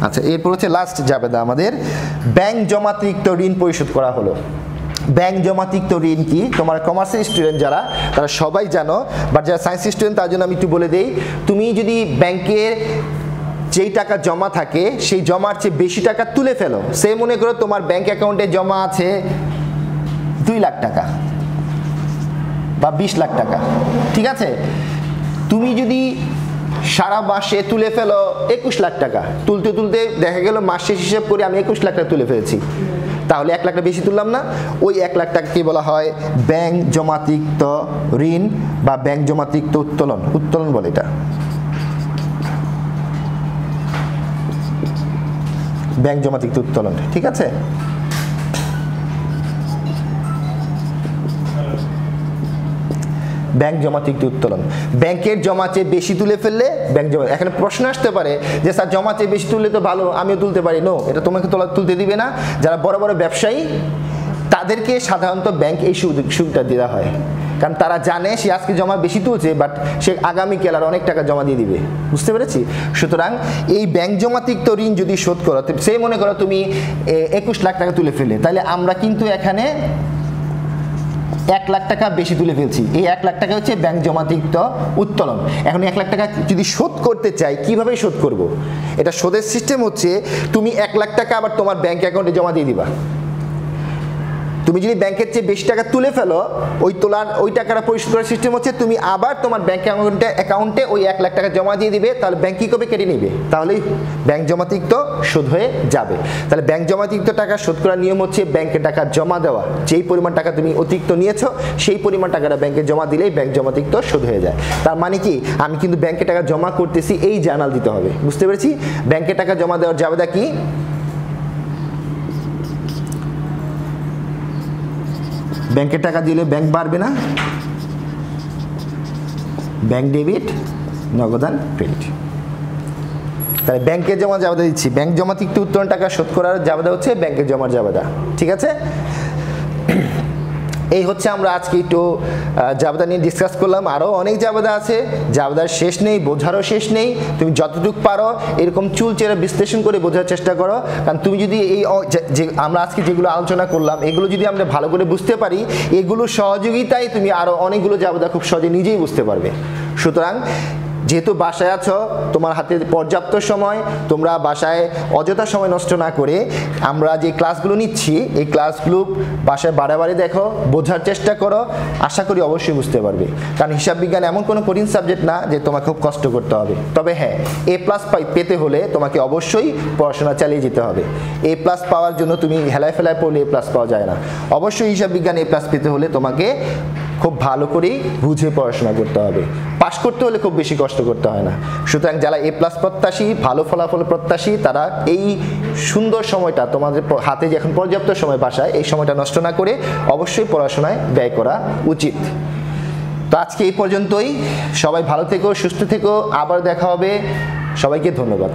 আচ্ছা, এরপর হচ্ছে লাস্ট জাবেদা আমাদের, ব্যাংক জমাতিরিক্ত ঋণ পরিশোধ করা হলো। ব্যাংক জমাতিরিক্ত ঋণ কি? তোমার কমার্সের স্টুডেন্ট যারা তারা সবাই জানো, বাট যারা সায়েন্স স্টুডেন্ট তার জন্য আমি একটু বলে দেই। তুমি যদি ব্যাংকের যেই টাকা জমা থাকে সেই জমার চেয়ে বেশি টাকা তুলে ফেলো, সে মনে করো তোমার ব্যাংক অ্যাকাউন্টে জমা আছে 2 লাখ টাকা বা 20 লাখ টাকা, ঠিক আছে? তুমি যদি সারা মাসে তুলে ফেলো 21 লাখ টাকা, তুলতে তুলতে দেখা গেল মাস শেষ হিসেব করে আমি 21 লাখ টাকা তুলে ফেলেছি, তাহলে 1 লাখ টাকা বেশি তুললাম না? ওই 1 লাখ টাকাকে বলা হয় ব্যাংক জমাতিরিক্ত ঋণ বা ব্যাংক জমাতিরিক্ত উত্তোলন। উত্তোলন বলে এটা, ব্যাংক জমাতিরিক্ত উত্তোলন। ঠিক আছে? ব্যাংক জমাতিরিক্ত উত্তোলন, ব্যাংকের জমা চেয়ে বেশি তুলে ফেললে ব্যাংক জমা। এখানে প্রশ্ন আসতে পারে যে স্যার জমা চেয়ে বেশি তুললে তো ভালো, আমিও তুলতে পারি। নো, এটা তোমাকে তুলতে দিবে না। যারা বড় বড় ব্যবসায়ী তাদেরকে সাধারণত ব্যাংক এই সুবিধা দেওয়া হয়, কারণ তারা জানে সে আজকে জমা বেশি তুলছে, বাট সে আগামীকাল আর অনেক টাকা জমা দিয়ে দিবে। বুঝতে পেরেছি? সুতরাং এই ব্যাংক জমাতিরিক্ত ঋণ যদি শোধ করো, সে মনে করো তুমি 21 লাখ টাকা তুলে ফেললে, তাহলে আমরা কিন্তু এখানে 1 লাখ টাকা বেশি তুলে ফেলছি। এই 1 লাখ টাকা হচ্ছে ব্যাংক জমাতিরিক্ত উত্তোলন। এখন 1 লাখ টাকা যদি শোধ করতে চাই, কিভাবে শোধ করব? এটা শোধের সিস্টেম হচ্ছে তুমি 1 লাখ টাকা আবার তোমার ব্যাংক অ্যাকাউন্টে জমা দিয়ে দিবা। তুমি যদি ব্যাংকের চেয়ে বেশি টাকা তুলে ফেলো, ওই টাকাটা পরিশোধ করার সিস্টেম হচ্ছে তুমি আবার তোমার ব্যাংক অ্যাকাউন্টে ওই 1 লাখ টাকা জমা দিয়ে দিবে, তাহলে ব্যাংক কি করবে? কেটে নিবে, তাহলেই ব্যাংক জমাতিরিক্ত শোধ হয়ে যাবে। তাহলে ব্যাংক জমাতিরিক্ত টাকা শোধ করার নিয়ম হচ্ছে ব্যাংকে টাকা জমা দেওয়া, যেই পরিমাণ টাকা তুমি অতিরিক্ত নিয়েছো সেই পরিমাণ টাকাটা ব্যাংকে জমা দিলেই ব্যাংক জমাতিরিক্ত শোধ হয়ে যায়। তার মানে কি, আমি কিন্তু ব্যাংকে টাকা জমা করতেছি, এই জার্নাল দিতে হবে। বুঝতে পেরেছি? ব্যাংকে টাকা জমা দেওয়ার জাবেদা কি? ব্যাংকে টাকা দিলে ব্যাংক বাড়বে না, ব্যাংক ডেবিট, নগদান ক্রেডিট। তাহলে ব্যাংকে জমা জাবেদা দিচ্ছি, ব্যাংক জমাতিরিক্ত উত্তোলন টাকা শোধ করার জাবেদা হচ্ছে ব্যাংকে জমার জাবেদা। ঠিক আছে? এই হচ্ছে আমরা আজকে একটু জাবেদা নিয়ে ডিসকাস করলাম। আরও অনেক জাবেদা আছে, জাবেদার শেষ নেই, বোঝারও শেষ নেই। তুমি যতটুকু পারো এরকম চুল চেরা বিশ্লেষণ করে বোঝার চেষ্টা করো, কারণ তুমি যদি এই যে আমরা আজকে যেগুলো আলোচনা করলাম এগুলো যদি আমরা ভালো করে বুঝতে পারি, এগুলোর সহযোগিতায় তুমি আরও অনেকগুলো জাবেদা খুব সহজে নিজেই বুঝতে পারবে। সুতরাং যেহেতু বাসায় আছো, তোমার হাতে পর্যাপ্ত সময়, তোমরা বাসায় অযথা সময় নষ্ট না করে আমরা যে ক্লাসগুলো নিচ্ছি এই ক্লাসগুলো বাসায় বারে দেখো, বোঝার চেষ্টা করো, আশা করি অবশ্যই বুঝতে পারবে। কারণ হিসাব বিজ্ঞান এমন কোনো কঠিন সাবজেক্ট না যে তোমাকে খুব কষ্ট করতে হবে। তবে হ্যাঁ, A+ পেতে হলে তোমাকে অবশ্যই পড়াশোনা চালিয়ে যেতে হবে। A+ পাওয়ার জন্য তুমি হেলায় ফেলায় পড়লে A+ পাওয়া যায় না। অবশ্যই হিসাব বিজ্ঞান A+ পেতে হলে তোমাকে খুব ভালো করেই বুঝে পড়াশোনা করতে হবে। পাশ করতে হলে খুব বেশি কষ্ট করতে হয় না। সুতরাং যারা A+ প্রত্যাশী, ভালো ফলাফল প্রত্যাশী, তারা এই সুন্দর সময়টা তোমাদের হাতে যে এখন পর্যাপ্ত সময় বাসায়, এই সময়টা নষ্ট না করে অবশ্যই পড়াশোনায় ব্যয় করা উচিত। তো আজকে এই পর্যন্তই। সবাই ভালো থেকো, সুস্থ থেকো, আবার দেখা হবে। সবাইকে ধন্যবাদ।